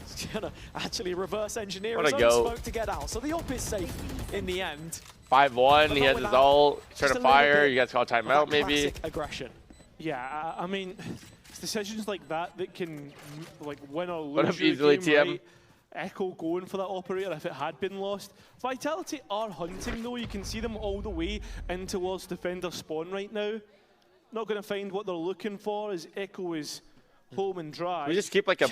He's gonna actually reverse engineer his own smoke to get out. So the op is safe in the end. 5-1, he has his ult. Turn to fire. You guys call timeout, maybe. Aggression. Yeah, I mean, it's decisions like that that can like win or lose. What if easily TM? Right? Echo going for that operator if it had been lost. Vitality are hunting though. You can see them all the way in towards defender spawn right now. Not going to find what they're looking for as Echo is home and dry. We just keep like a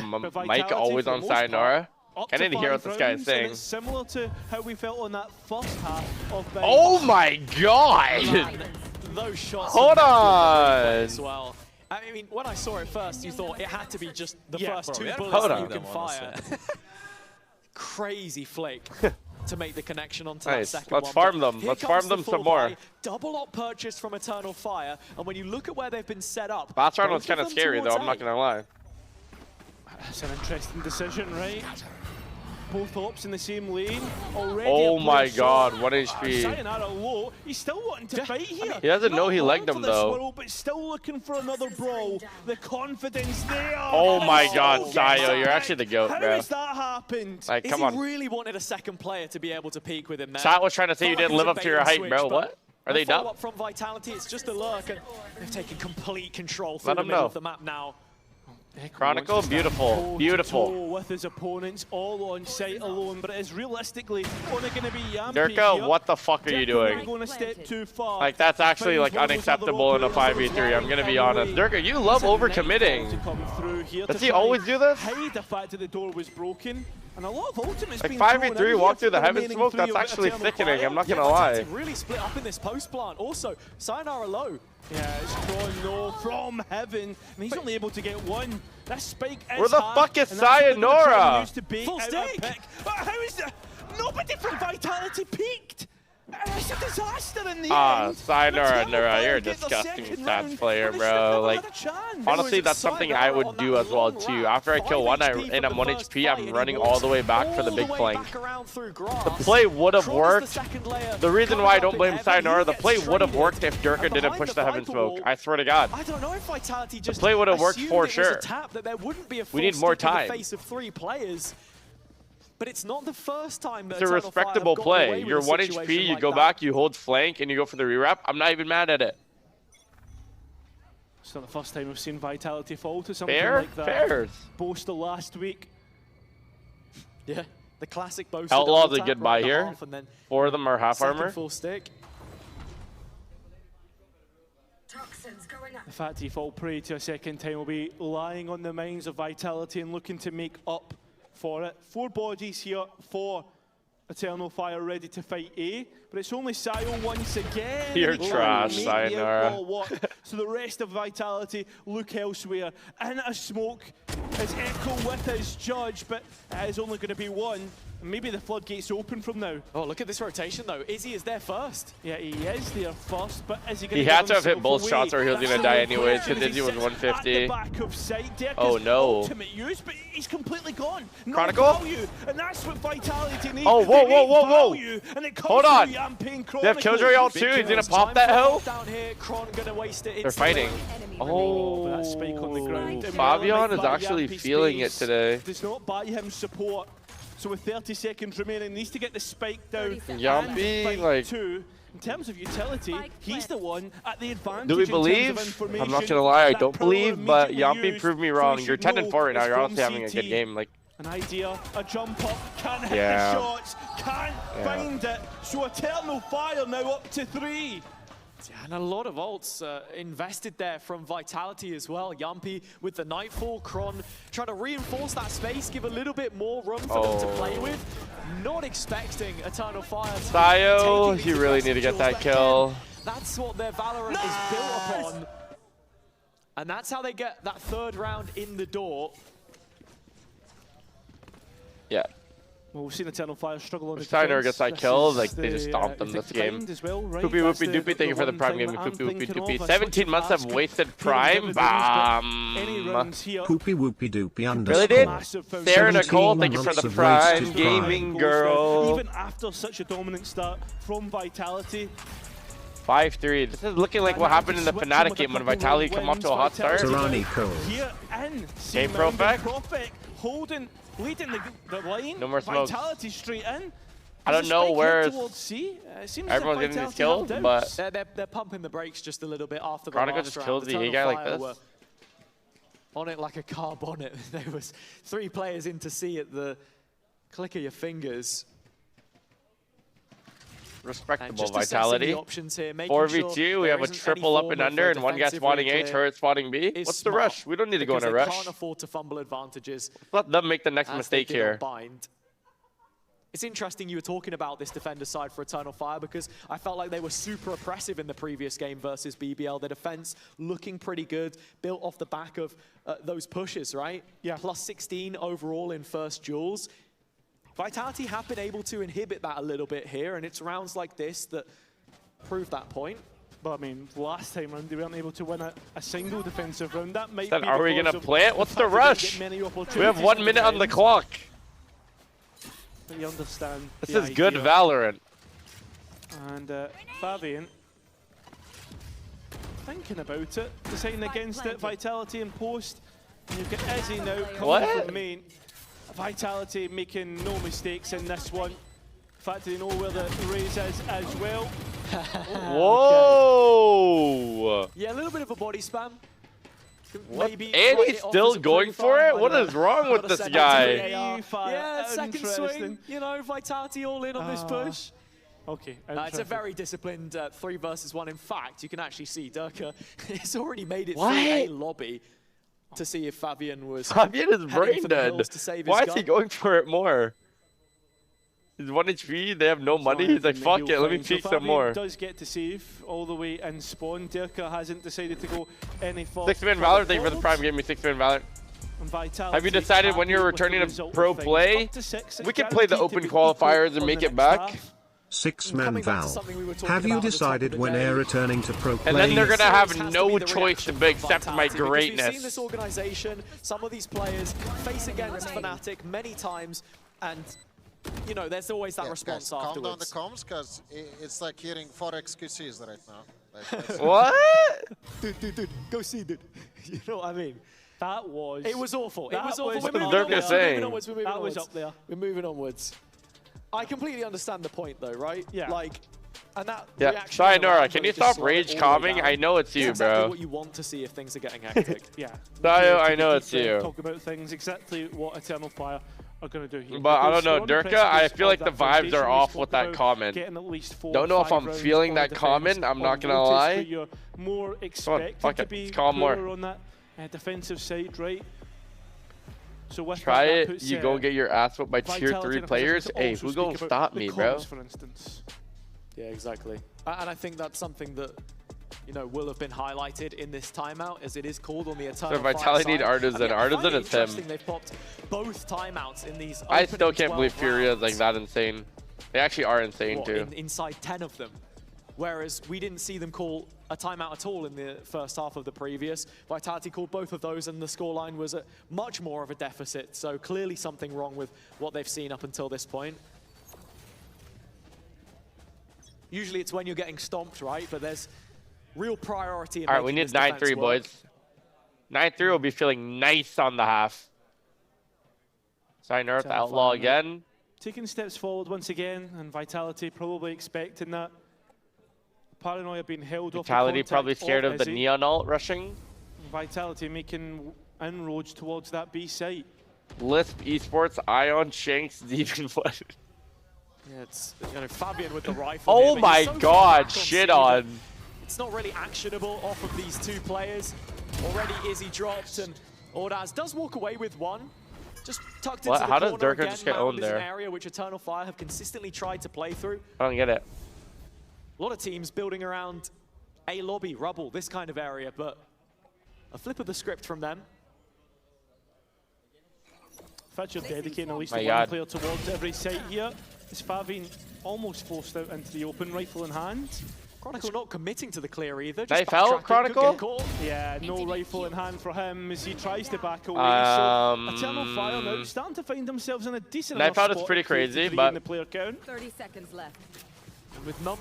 mic always on Sayonara. Can't even hear what this guy is saying. It's similar to how we felt on that first half of Oh my god! Those shots. Hold on! As well. I mean, when I saw it first, you thought it had to be just the first two bullets Hold that on. you can fire. Crazy flake to make the connection onto that second one. Let's farm them. Let's farm them some more. Double op purchase from Eternal Fire, and when you look at where they've been set up, last round was kind of scary though, I'm not gonna lie. That's an interesting decision, right? Both ops in the same lane. Already oh my god, 1 HP. Sayonara low. He's still wanting to fight here. He doesn't know he legged him though. World, but still looking for another brawl. The confidence there. Oh my god, Sayo, you're actually the GOAT, bro. How has that happened? Like, come on. He really wanted a second player to be able to peek with him there. Chat was trying to say you didn't live up to your height, bro. What? Are they dumb? From Vitality, it's just a lurk, and they've taken complete control through the middle of the map now. Chronicle, beautiful, beautiful. With his opponents all on site alone, but it is realistically only going to be Yampy Durka, here. what the fuck are you doing? Going a step too far. Like, that's actually like unacceptable in a 5v3. I'm gonna be honest. Durka, you love overcommitting. Does he always do this? Hide the fact that the door was broken. And a lot of ultimates like 5v3 walk through the heaven smoke, that's actually thickening, I'm not gonna lie. Really split up in this post plant. Also, Sayonara low. Yeah, it's Chrono from heaven, and he's only able to get one. That spike is where the fuck is Sayonara? Full stake. How is that? Nobody from Vitality peaked. It's a disaster in the end. Sayonara, you're a disgusting stats player, bro. Like, honestly, that's something I would do as well, too. After I kill one and I'm 1 HP, I'm running all the way back for the big flank. The play would have worked. The reason why I don't blame Sayonara, the play would have worked if Durka didn't push the heaven smoke. I swear to God. I don't know if Vitality just the play would have worked for sure. We need more time. In the face of 3 players. But it's not the first time that it's a respectable play. You're 1 HP, you go back, you hold flank, and you go for the re-wrap. I'm not even mad at it. It's not the first time we've seen Vitality fall to something like that. Fairs. Boaster last week. Yeah, the classic Boaster. Outlaw's a good buy here. 4 of them are half armor. Full stick. The fact he fall prey to a second time will be lying on the minds of Vitality and looking to make up for it. 4 bodies here for Eternal Fire ready to fight A, but it's only Sayo once again. You're trash, Sayonara. So the rest of Vitality look elsewhere. And a smoke is Echo with his judge, but it is only going to be one. Maybe the floodgates open from now. Oh, look at this rotation though. Izzy is there first. Yeah, he is there first, but is he going to He had to have hit both shots or he was going to die anyways, because Izzy was 150. Oh no. Ultimate use, but he's completely gone. No Chronicle? value, and that's what Vitality needs. Oh, whoa. Hold on. They have Killjoy ult too? He's going to pop that hoe? Down here, Kron gonna waste it. They're fighting. Oh, that spike on the ground. Fabian is actually feeling it today. Does not buy him support. So with 30 seconds remaining, needs to get the spike down. Yampy, like, two. In terms of utility, he's the one at the advantage. Do we believe? I'm not gonna lie, I don't believe, but Yampy proved me wrong. You're 10-4 right now. You're honestly having a good game. Like, an idea, a jump up, can't hit the shots, can't find it. So Eternal Fire now up to 3. Yeah, and a lot of ults invested there from Vitality as well. Yampy with the Nightfall, Kron trying to reinforce that space, give a little bit more room for them to play with. Not expecting Eternal Fire. Sayo, you really need to get that kill. That's what their Valorant is built upon. And that's how they get that 3rd round in the door. Yeah. Well, we've seen Eternal Fire struggle on the Sayonara gets that kill, like they just stomped them this game. Poopy Whoopy Doopy, thank you for the Prime Gaming. Poopy Whoopy Doopy. 17 months have wasted Prime. Poopy Whoopy Doopy Really did? Sarah Nicole, thank you for the Prime Gaming, girl. Even after such a dominant start from Vitality. 5-3. This is looking like what happened in the Fnatic game when Vitality come off to a hot start. Here in Game Profec. Holding, leading the line. No more smokes. Vitality straight in. I don't know where everyone's getting these kills, but they're pumping the brakes just a little bit after the Chronicle last just round. kills the A guy like this. On it like a car bonnet. There was 3 players in to see at the click of your fingers. Respectable Vitality. 4v2, we have a triple up and under, and one guy spawning A, turret spawning B. What's the rush? We don't need to go in a rush. They can't afford to fumble advantages. Let them make the next mistake here. It's interesting you were talking about this defender side for Eternal Fire because I felt like they were super oppressive in the previous game versus BBL. The defense looking pretty good, built off the back of those pushes, right? Yeah. Plus 16 overall in first duels. Vitality have been able to inhibit that a little bit here, and it's rounds like this that prove that point. But I mean, last time round they weren't able to win a single defensive round. That might then be are we going to play it? What's the rush? We have 1 minute on the clock. But you understand. This is good Valorant. And Fabian, thinking about it, deciding against it, Vitality in post. And you've got Izzy now coming from main. Vitality making no mistakes in this one. In fact, they know where the raise is as well. Whoa! Yeah, a little bit of a body spam. What? And he's still going for it? What is wrong with this guy? Yeah, second swing. You know, Vitality all in on this push. Okay. It's a very disciplined 3 versus 1. In fact, you can actually see Durka has already made it What? through a lobby to see if Fabian was. Fabian is brain dead. Why is he going for it more? He's 1 HP, they have no money. He's like, fuck it, let me peek some more. Does get to save all the way in spawn. Durka hasn't decided to go any further. 6-man Valor, thank you for the prime. Give me 6-man Valor. Have you decided when you're returning to pro play? We can play the open qualifiers and make it back. 6-man Val. Have you decided when they're returning to pro play? And then they're gonna have no choice to accept my greatness. We've seen this organization, some of these players face against Fnatic many times, and you know, there's always that response guys, afterwards. Calm down the comms, because it's like hearing 4 XQCs right now. Like, what? Dude, go see, dude. You know what I mean? That was... It was awful. It was awful. What is Durka saying? That was up there. We're moving onwards. I completely understand the point, though, right? Yeah. Like, and that reaction. Sayonara, can you stop rage calming? I know it's you, exactly bro. What you want to see if things are getting hectic. Yeah. Sayo, I know it's you. Talk about things exactly what Eternal Fire are going to do here. But I don't know, Durka, I feel like the vibes are off with that comment. Don't know if I'm feeling that comment, I'm not going to lie. More Come on, fuck it, let's calm more. On that defensive side, right? So with try that, it, puts, you go get your ass whipped by tier 3 players. Hey, who's going to stop me, bro? For instance. Yeah, exactly. And I think that's something that, you know, will have been highlighted in this timeout, as it is called on the Eternal So Vitality need Artisan. Artisan is him. They've popped both timeouts in these. I still can't believe Furia is like that insane. They actually are insane too. Inside 10 of them. Whereas we didn't see them call a timeout at all in the first half of the previous. Vitality called both of those, and the scoreline was at much more of a deficit. So clearly something wrong with what they've seen up until this point. Usually it's when you're getting stomped, right? But there's real priority in all right, we need 9-3, boys. 9-3 will be feeling nice on the half. Sign Earth, Outlaw again. Taking steps forward once again, and Vitality probably expecting that. Paranoia being held off. Vitality probably scared of the Neon ult rushing. Vitality making inroads towards that B site. Lisp Esports, Ion, Shanks, even what? Yeah, it's, you know, Fabian with the rifle. Oh my god, shit on. It's not really actionable off of these 2 players. Already Izzy dropped, and Ordaz does walk away with 1. Just tucked into the How does corner Durka again. just get Mound owned is an there? area which Eternal Fire have consistently tried to play through. I don't get it. A lot of teams building around A lobby, rubble, this kind of area, but a flip of the script from them. Fetcher dedicating at least one player towards every site here. Is Fabian almost forced out into the open, rifle in hand? Chronicle not committing to the clear either. Knife out, Chronicle? Yeah, no rifle in hand for him as he tries to back away. So Eternal Fire now starting to find themselves in a decent Knife out is spot pretty crazy, but the player count. 30 seconds left.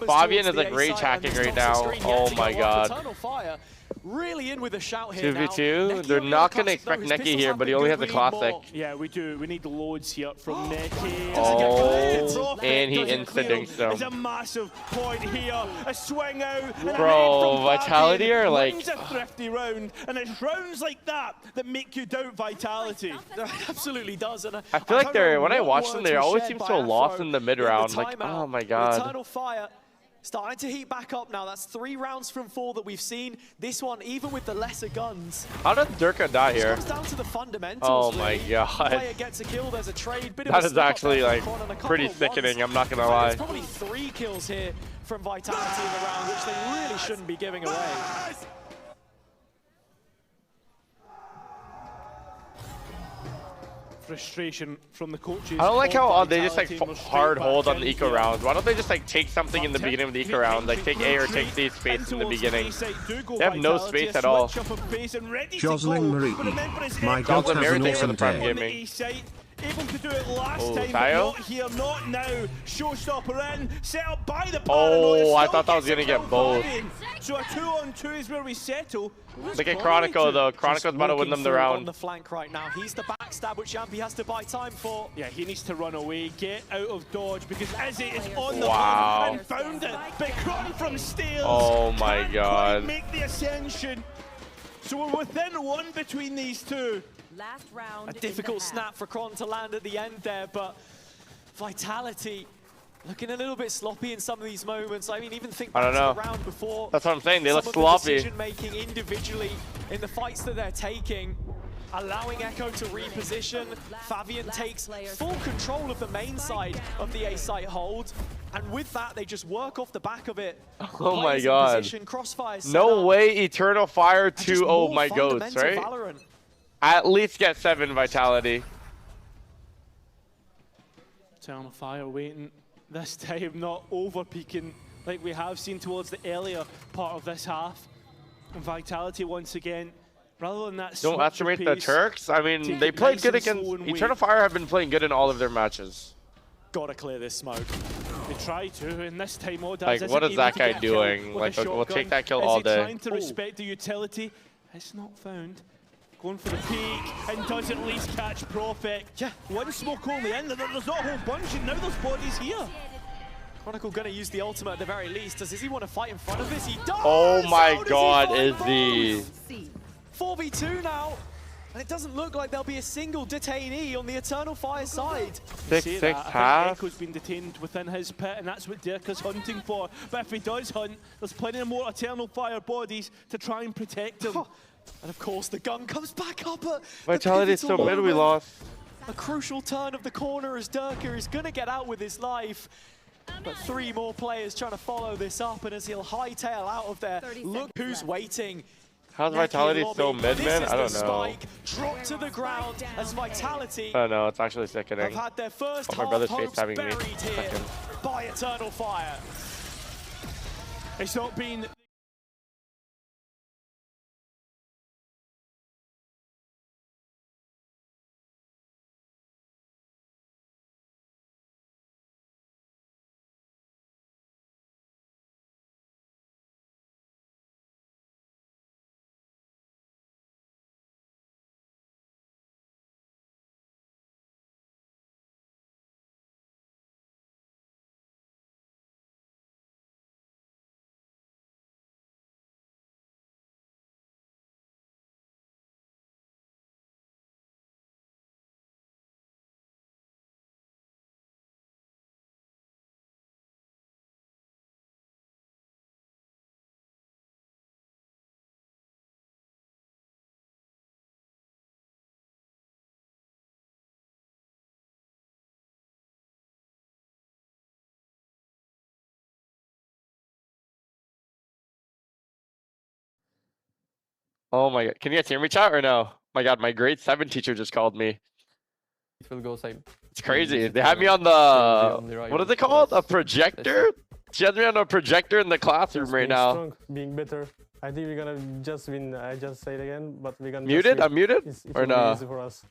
Fabian is like rage hacking right now. Oh my god. Eternal Fire really in with a shout here 2v2. They're not going to expect Neki here, but he only has a classic. Yeah, we do. We need loads here from Neki. Oh, and he instant-dinks them. There's a massive point here. A swing out. Bro, Vitality are like... It's a thrifty round, and it's rounds like that that make you doubt Vitality. It absolutely does. And I feel like they're, when I watch them, they always seem so lost in the mid-round. Like, oh my god. Eternal Fire starting to heat back up now. That's 3 rounds from 4 that we've seen. This one, even with the lesser guns. How did Durka die here? It comes down to the fundamentals. Oh my really. god. Player gets a kill, there's a trade. That is actually like pretty sickening, I'm not gonna lie. There's probably 3 kills here from Vitality in the round, which they really shouldn't be giving away. Frustration from the coaches. I don't like how they just like hard hold on the eco rounds. Why don't they just like take something in the beginning of the eco round, like take A or take C space in the beginning? They have no space at all. Jocelyn Marie, my god, have an awesome day. Able to do it last time, but Tayo? not here, not now. Showstopper in, set up by the Oh, I thought that was gonna get both. So a 2-on-2 is where we settle. Look at Chronicle though. Chronicle's about to win them the round. On the flank right now, he's the backstab which Yampy has to buy time for. Yeah, he needs to run away, get out of dodge because Izzy is on the wow. run and found it. But Cron from Steels oh my god. make the ascension. So we're within one between these two. Last round. A difficult snap for Kron to land at the end there, but Vitality looking a little bit sloppy in some of these moments. I mean, even think back to the round before. That's what I'm saying. They look some sloppy. Decision making individually in the fights that they're taking, allowing Echo to reposition. Fabian takes full control of the main side of the A site hold, and with that, they just work off the back of it. Oh my god! No way, Eternal Fire 2-0 my Ghosts, right? Valorant. At least get 7 Vitality. Eternal Fire waiting. This time not over peaking like we have seen towards the earlier part of this half. And Vitality once again, rather than that. Don't estimate the Turks. I mean, they played good against Eternal Fire. Have been playing good in all of their matches. Gotta clear this smoke. They try to, and this time Odaz like, what is that guy doing? Like, we'll take that kill all day. Trying to respect the utility. It's not found. Going for the peak, and does at least catch Prophet. Yeah. One smoke only in, there's not a whole bunch, and now there's bodies here. Chronicle gonna use the ultimate at the very least. Does Izzy want to fight in front of this? He does! Oh my god, Izzy. 4v2 now, and it doesn't look like there'll be a single detainee on the Eternal Fire side. 6-6 half. Echo's been detained within his pit, and that's what Dirka's hunting for. But if he does hunt, there's plenty of more Eternal Fire bodies to try and protect him. And of course, the gun comes back up. Vitality is so mid, we lost. A crucial turn of the corner as Dirka is going to get out with his life. But 3 more players trying to follow this up, and as he'll hightail out of there, look who's waiting. How's Vitality so mid, man? I don't know. Spike dropped to the ground as Vitality. Oh no, it's actually sickening. Have had their first my brother's hopes FaceTiming buried me. here by Eternal Fire. It's not been. Oh my god. Can you guys hear me, chat, or no? My god, my grade 7 teacher just called me. It will go same. It's crazy. They had me on the, what is it called? A projector? She has me on a projector in the classroom right now. Strong, being better. I think we're gonna just win. I just say it again, but we're gonna muted? I'm muted? Or no? Easy for us.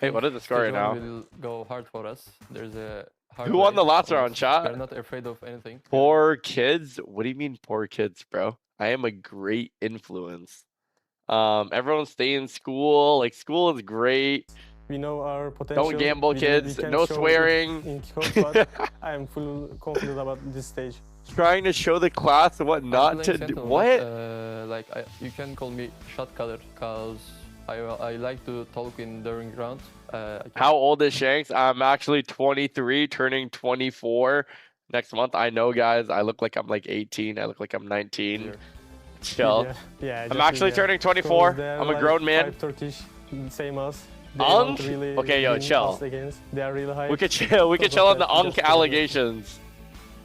Hey, what is the score right now? Will go hard for us. There's a hard Who won the last round, chat? They're not afraid of anything. Poor kids? What do you mean poor kids, bro? I am a great influence. Everyone stay in school. Like, school is great. We know our potential. Don't gamble, kids. No swearing. In court, but I am full confident about this stage. Trying to show the class what not to do. What? Like, you can call me shot caller, cause I like to talk during rounds. How old is Shanks? I'm actually 23, turning 24 next month. I know, guys. I look like I'm like 18. I look like I'm 19. Chill. Yeah, I'm actually turning 24. I'm a grown man. Turkish, same us. Unk? Really okay, yo, chill. They are really high. We could chill. We could chill on the Unk allegations.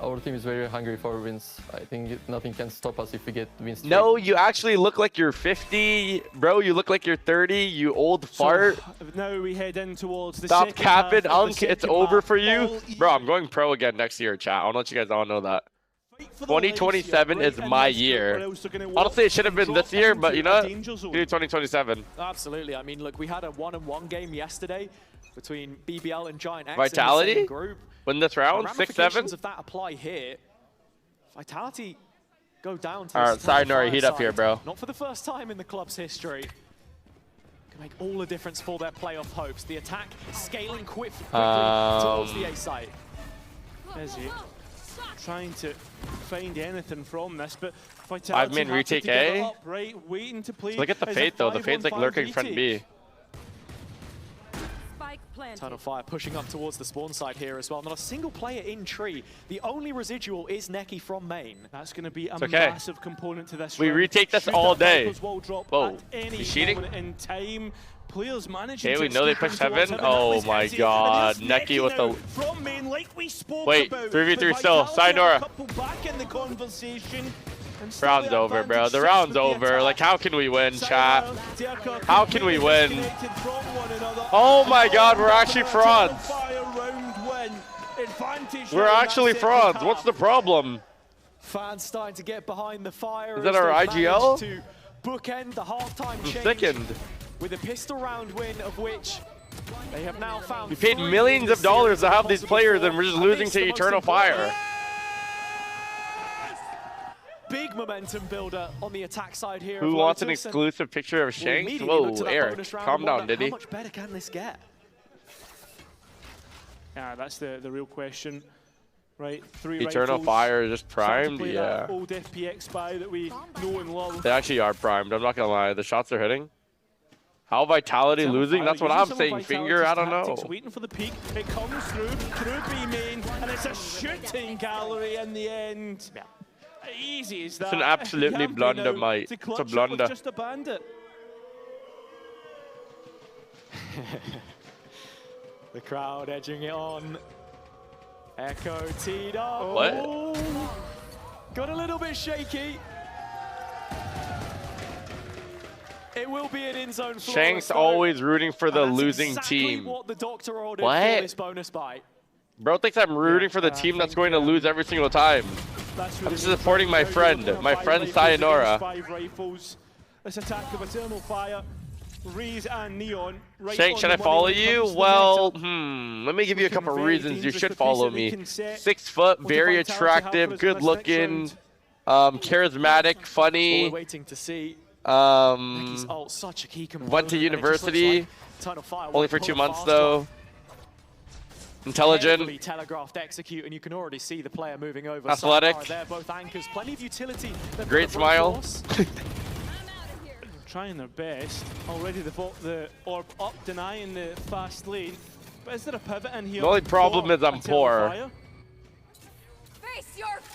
Our team is very hungry for wins. I think nothing can stop us if we get wins. No, you actually look like you're 50, bro. You look like you're 30. You old fart. Now we head in towards the Stop capping, Unk. It's over for you, bro. I'm going pro again next year, chat. I want to let you guys all know that. 2027 is my year. Honestly, it should have been this year, but you know, do 2027. Absolutely. I mean, look, we had a 1-on-1 game yesterday between BBL and Giant X Vitality? in the same group. Win this round, 6-7. Ramifications of that apply here. Vitality go down to Alright, sorry, Nori, heat up here, bro. Not for the first time in the club's history. Can make all the difference for their playoff hopes. The attack scaling quickly towards the A site. Izzy trying to find anything from this, but Vitality 5-man have to retake give it A. up, right? Waiting to play. Look at the as a Fate though. The Fate's like 5-on-5 lurking front retake. B. Eternal Fire pushing up towards the spawn side here as well. Not a single player in tree. The only residual is Neki from main. That's going to be a okay. massive component to this. We round. retake this Should all that day. Viper's wall drop Whoa, at any he's cheating? moment in time. Players managing Okay, to we know they escape pushed in towards heaven. That Oh was my Izzy. god, And there's Neki with now the... from main, like we spoke Wait, about. 3v3 But still. Vitality have a Sayonara. couple back in the conversation. And Round's still over, bro. advantage The sits round's with the over. attack. Like, how can we win, chat? Dirka How can we win? disconnected from one another. Oh my god, we're actually frauds. Fire round win. Advantage We're now, actually that's it, we frauds. have. What's the problem? Fans starting to get behind the fire. Is that as our they've IGL? managed to bookend the halftime I'm change sickened. with a pistol round win, of which they have now found. We paid 3 millions in of this dollars series to have these possible players, for. and we're just And losing this to the most Eternal important- Fire. Big momentum builder on the attack side here. Who of wants an Lotus, and exclusive picture of we'll Shanks? immediately look to Whoa, that Eric, bonus round calm and down, wonder, did he? How much better can this get? Yeah, that's the real question. Right, 3 Eternal rifles, Fire is just starting to primed, play yeah. that old FPX spy that we know and love. They actually are primed, I'm not gonna lie. The shots are hitting. How Vitality Eternal losing? Fire That's what using I'm some of saying, Vitality's Finger. I don't know. tactics, waiting for the peak. It comes through B main, and it's a shooting gallery in the end. Yeah. Easy as that. It's an absolutely Yampi blunder, now mate. to It's a clutch it with blunder. Just a bandit. The crowd edging it on. Echo teed up. What? Oh, got a little bit shaky. It will be an in-zone flawless, Shanks though. always rooting for the And that's losing exactly team. what the doctor ordered What? for this bonus buy. Bro thinks I'm rooting for the team that's going to lose every single time. I'm supporting my friend Sayonara. 5 rifles. This attack of Eternal Fire, Reese and Neon. Right Shanks, on should I the money follow when it you? comes to Well, momentum. let me give you a couple Very reasons you dangerous, should the follow piece that me. we can set. 6 foot, What very Vitality have for attractive, us good this next looking, round? charismatic, We're funny. waiting to see. Neki's Um, ult, such a key component. went to and it just looks university, like Eternal Fire only will for pull 2 a months fast though. one. Intelligent. Heavily telegraphed execute, and you can already see the player moving over. Athletic. Sayonara there, both anchors, plenty of utility. They've got Great a smile. force. Trying their best. Already they've got the orb up, denying the fast lane. But is there a pivot in here? The only problem for is I'm Eternal poor. Fire?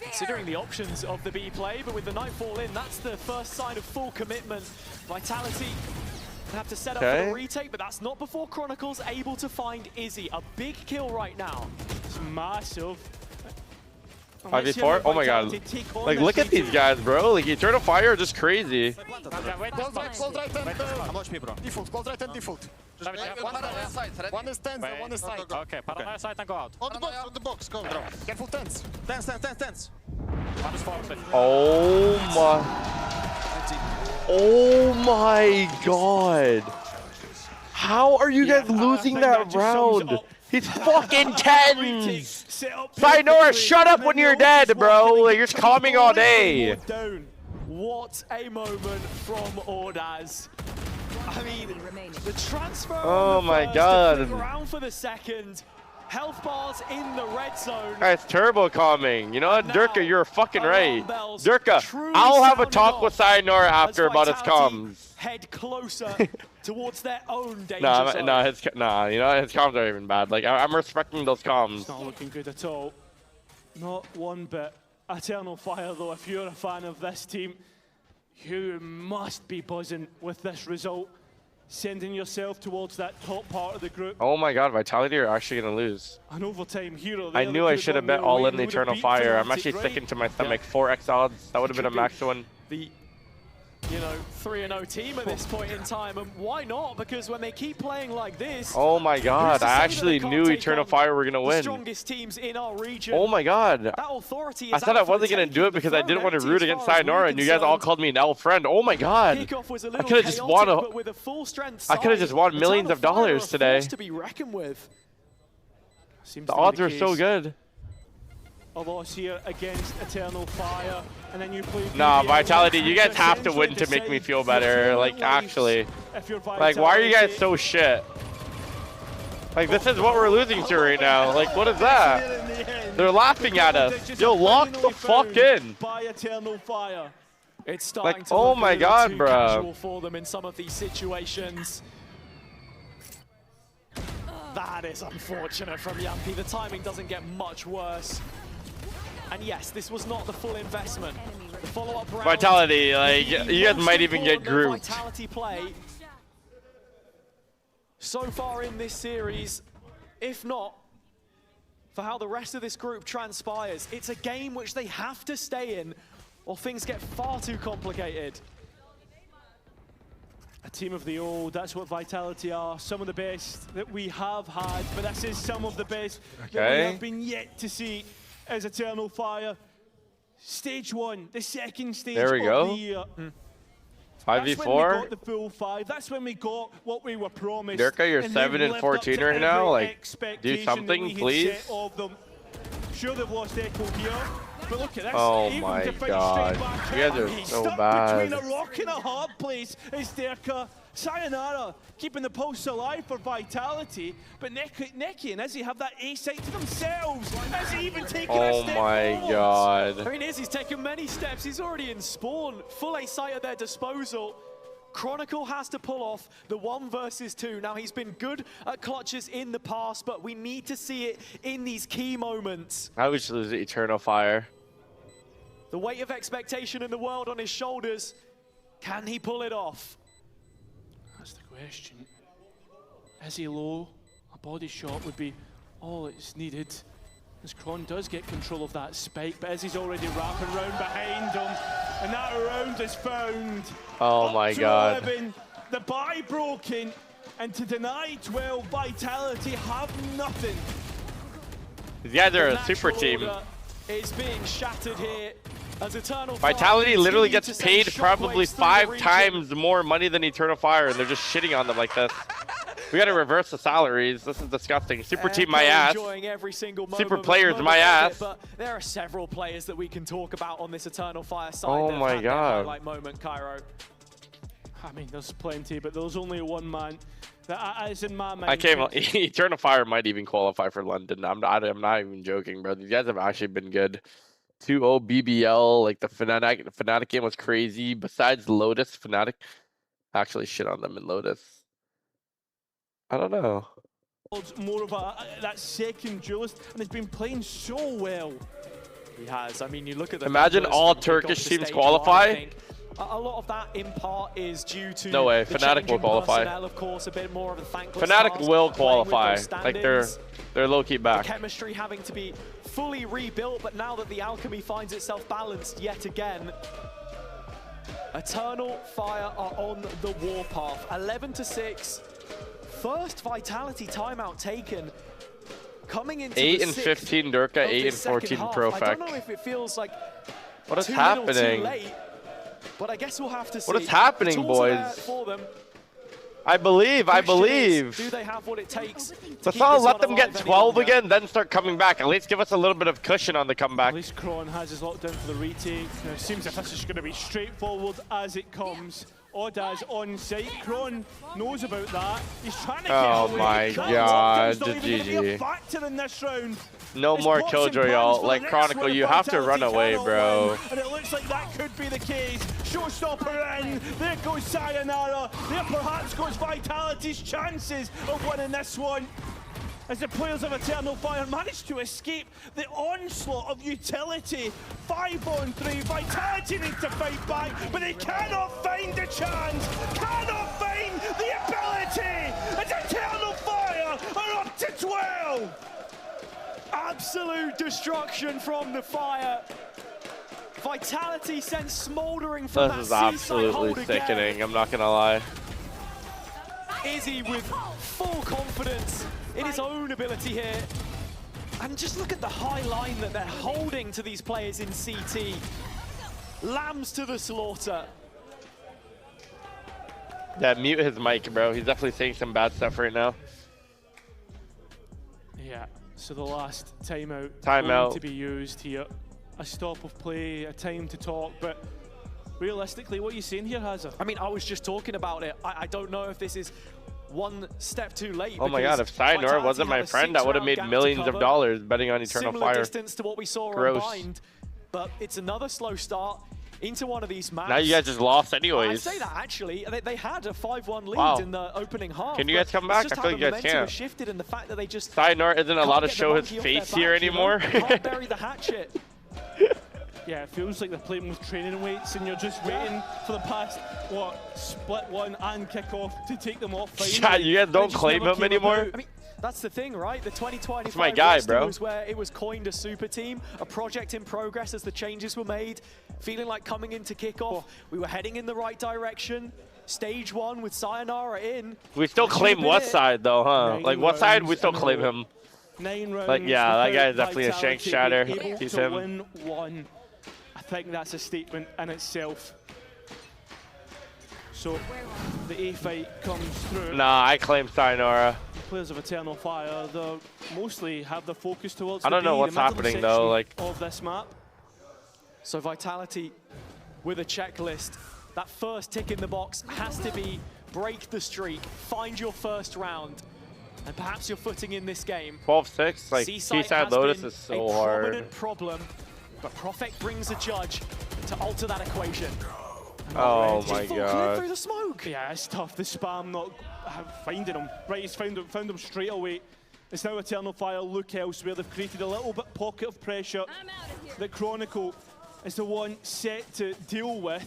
Considering the options of the B play, but with the Nightfall in, that's the first sign of full commitment. Vitality have to set up for Okay. the retake, but that's not before Chronicles able to find Izzy. A big kill right now. It's massive. 5v4? Oh my god. Like, look at these guys, bro. Like, Eternal Fire are just crazy. Close right and default. Close right and default. One is 10, one is side. Okay, paranoia side and go out. On the box, go. Careful, 10s. 10s. One is forward. Oh my. Oh my god. How are you guys losing that round? He's fucking 10s! Sayonara, shut up when you're dead, bro! Like, you're just calming all day. What a moment from Ordaz. I mean, the transfer Oh on the my first, god. the quick round for the second. Health bars in the red zone. Guys, turbo calming. You know what? Durka, you're fucking right. bells Durka, truly I'll have a sounded talk off with Sayonara after as about his Vitality comms. head closer towards their own danger Nah, zone. nah, you know, his comms are even bad. Like, I'm respecting those comms. It's not looking good at all. Not one bit. Eternal Fire, though, if you're a fan of this team, you must be buzzing with this result. Sending yourself towards that top part of the group. Oh my god, Vitality are actually gonna lose. An overtime hero. I there knew that I could've should have gone bet their all way in the and would've Eternal beat Fire. I'm Fnatic, actually right? sticking to my stomach. 4x odds. That would have been a max one. The 3-0 team at this point in time, and why not? Because when they keep playing like this, Oh my god, who's to I say that actually they can't knew take Eternal on Fire were gonna the win. strongest teams in our region. Oh my god. That authority I is thought out I for wasn't the gonna do taking. it because The I didn't want to throne root empty against as far as Sayonara, we're and you guys all concerned. called me an L friend. Oh my god. Kickoff was a I little could have just won chaotic, but with a full strength I could have side, just won millions Eternal of Fire are dollars a today. force to be reckoned with. Seems The to be odds are so case. good. A loss here against Eternal Fire, and then you play. Nah, BBL, Vitality, which you guys have to essentially win to make me decide feel your better. Like, lives actually. if you're Like, why are you guys Vitality. so shit? Like, this is what we're losing to right now. Like, what is that? In the end, They're laughing at us. Yo, lock the fuck in. By Eternal Fire. It's starting Like, to oh look my a little god, too bro. casual for them in some of these situations. That is unfortunate from Yampi. The timing doesn't get much worse. And yes, this was not the full investment. The follow-up round, Vitality, like, you guys might even get grouped. Vitality play so far in this series, if not for how the rest of this group transpires. It's a game which they have to stay in or things get far too complicated. A team of the old, that's what Vitality are. Some of the best that we have had, but this is some of the best that we have been yet to see as Eternal Fire. Stage 1, the second stage there we of go. the year. 5v4. That's when we got the full 5. That's when we got what we were promised. Durka, you're and 7 and 14 right now. Like, do something, please. Sure, they've lost Echo here, but look at this. Oh Even my to fight god, straight back you guys out. are He's so stuck bad. between a rock and a hard place is Durka. Sayonara keeping the pulse alive for Vitality, but Neki and Izzy have that A site to themselves. Izzy even taking a step my forwards. god. I mean, Izzy's taken many steps. He's already in spawn. Full A site at their disposal. Chronicle has to pull off the 1 versus 2. Now, he's been good at clutches in the past, but we need to see it in these key moments. I wish lose Eternal Fire. The weight of expectation in the world on his shoulders. Can he pull it off? That's the question. Is he low? A body shot would be all it's needed. As Kron does get control of that spike, but Izzy's already wrapping round behind him. And that round is found. Oh my god. 11, the buy broken, and to deny 12, Vitality have nothing. These guys are a super team. Is being shattered here as Eternal Vitality Fire literally continue gets to paid send probably shockwaves through 5 the region. times more money than Eternal Fire, and they're just shitting on them like this. We gotta reverse the salaries. This is disgusting. Super team, my ass. Every single Super players, my ass. But there are several players that we can talk about on this Eternal Fire side. Oh that have my had their god. highlight moment, Cairo. I mean, there's plenty, but there's only one man that is in my mind. I can't. Eternal Fire might even qualify for London. I'm not even joking, bro. These guys have actually been good. 2-0 BBL, like the Fnatic game was crazy. Besides Lotus, Fnatic actually shit on them in Lotus. I don't know. More of that second duelist, and he's been playing so well. He has. I mean, you look at the Imagine all Turkish teams qualify. A lot of that in part is due to no way. the Fnatic will qualify. Of course, a bit more of a thankless Fnatic task will playing with qualify. those Like they're low key back. The chemistry having to be fully rebuilt, but now that the alchemy finds itself balanced yet again, Eternal Fire are on the warpath. 11-6. First Vitality timeout taken. Coming into 8 the and 6th 15 Durka, of 8 and this second 14 half. Profec. I don't know if it feels like What is too little, happening? too late, but I guess we'll have to see. What is happening, The tools are there boys? for them. I believe. Do they have what it takes? Let's not let them get 12 again, then start coming back. At least give us a little bit of cushion on the comeback. At least Kron has his lockdown for the retake. Now, it seems as if this is going to be straightforward as it comes. Oddaz on site. Kron knows about that. He's trying to get away. Oh my That god, lockdown's not even gonna be a GG. factor in this round. No more Killjoy, y'all. Like Chronicle, you have to run away, bro. And it looks like that could be the case. Showstopper in. There goes Sayonara. There perhaps goes Vitality's chances of winning this one. As the players of Eternal Fire manage to escape the onslaught of utility. 5-on-3, Vitality need to fight back, but they cannot find the chance, cannot find the ability, and Eternal Fire are up to 12! Absolute destruction from the Fire. Vitality sent smoldering from This is that seaside hold absolutely again. sickening, I'm not gonna lie. Izzy with full confidence in his own ability here. And just look at the high line that they're holding to these players in CT. Lambs to the slaughter. Yeah, mute his mic, bro. He's definitely saying some bad stuff right now. Yeah, so the last timeout Timeout. going to be used here. A stop of play, a time to talk, but realistically, what are you saying here, Hazard? I mean, I was just talking about it. I don't know if this is one step too late. Oh my god, if Sayonara wasn't my friend, I would have made millions of dollars betting on Eternal Similar Fire. distance to what we saw Gross. on Bind, but it's another slow start into one of these maps. Now you guys just lost anyways. I say that actually, they had a 5-1 lead Wow. in the opening half. Can you guys come back? I feel like you guys can't. Shifted and the fact that they just Sayonara isn't allowed to show his face here anymore. Can't bury the hatchet. Yeah, it feels like they're playing with training weights and you're just waiting for the past, split one and kickoff to take them off. Yeah, you guys don't claim him anymore? I mean, that's the thing, right? The 2025 That's my guy, bro. was where it was coined a super team, a project in progress as the changes were made. Feeling like coming into kickoff, we were heading in the right direction. Stage 1 with Sayonara in. We still claim what side though, huh? Like what side we still claim him? 9 rounds. Like yeah, that guy is definitely a Shanks shatter. He's him. Win one. I think that's a statement in itself. So the A fight comes through. Nah, I claim Sayonara. Players of Eternal Fire, they mostly have the focus towards I don't know what's happening though, like of this map. So Vitality with a checklist. That first tick in the box has to be break the streak, find your first round, and perhaps your footing in this game. 12-6, like Seaside Lotus is so hard. Prominent problem, but Prophet brings a judge to alter that equation. Oh my god. Through the smoke. Yeah, it's tough. The spam not finding him. Right, he's found him straight away. It's now Eternal Fire look elsewhere. They've created a little bit pocket of pressure that Chronicle is the one set to deal with.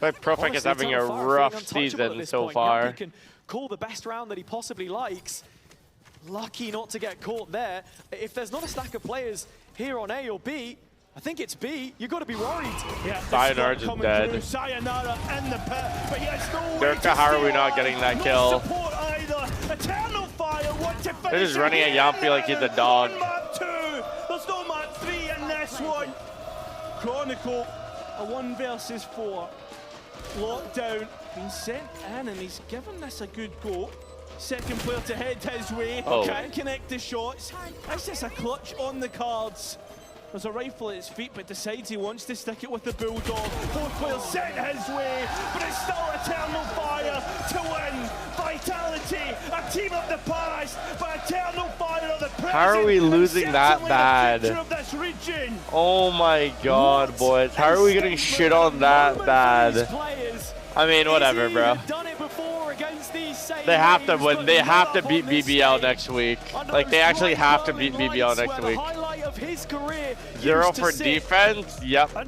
Like Prophet is having a rough season so far. He can call the best round that he possibly likes. Lucky not to get caught there. If there's not a stack of players here on A or B, I think it's B. You've got to be worried. Yeah, Sayonara just dead. Sayonara in the pit, but he has no Durka, how are we not getting that kill? Eternal Fire want to finish. They're just running at Yampi like he's a dog. Map 2. There's no map 3 in this one. Chronicle, a 1 versus 4. Lockdown been sent in and he's given this a good go. Second player to head his way. Oh. Can't connect the shots. That's just a clutch on the cards. There's a rifle at his feet, but decides he wants to stick it with the Bulldog. Fourth player sent his way, but it's still Eternal Fire to win. Vitality, a team of the past, but Eternal Fire are the present. How are we losing that bad? Of this region. Oh my god, boys. How are we getting shit on that bad? I mean, whatever, bro. They have to win. They have to beat BBL next week. Like, they actually have to beat BBL next week. 0 for defense? Yep.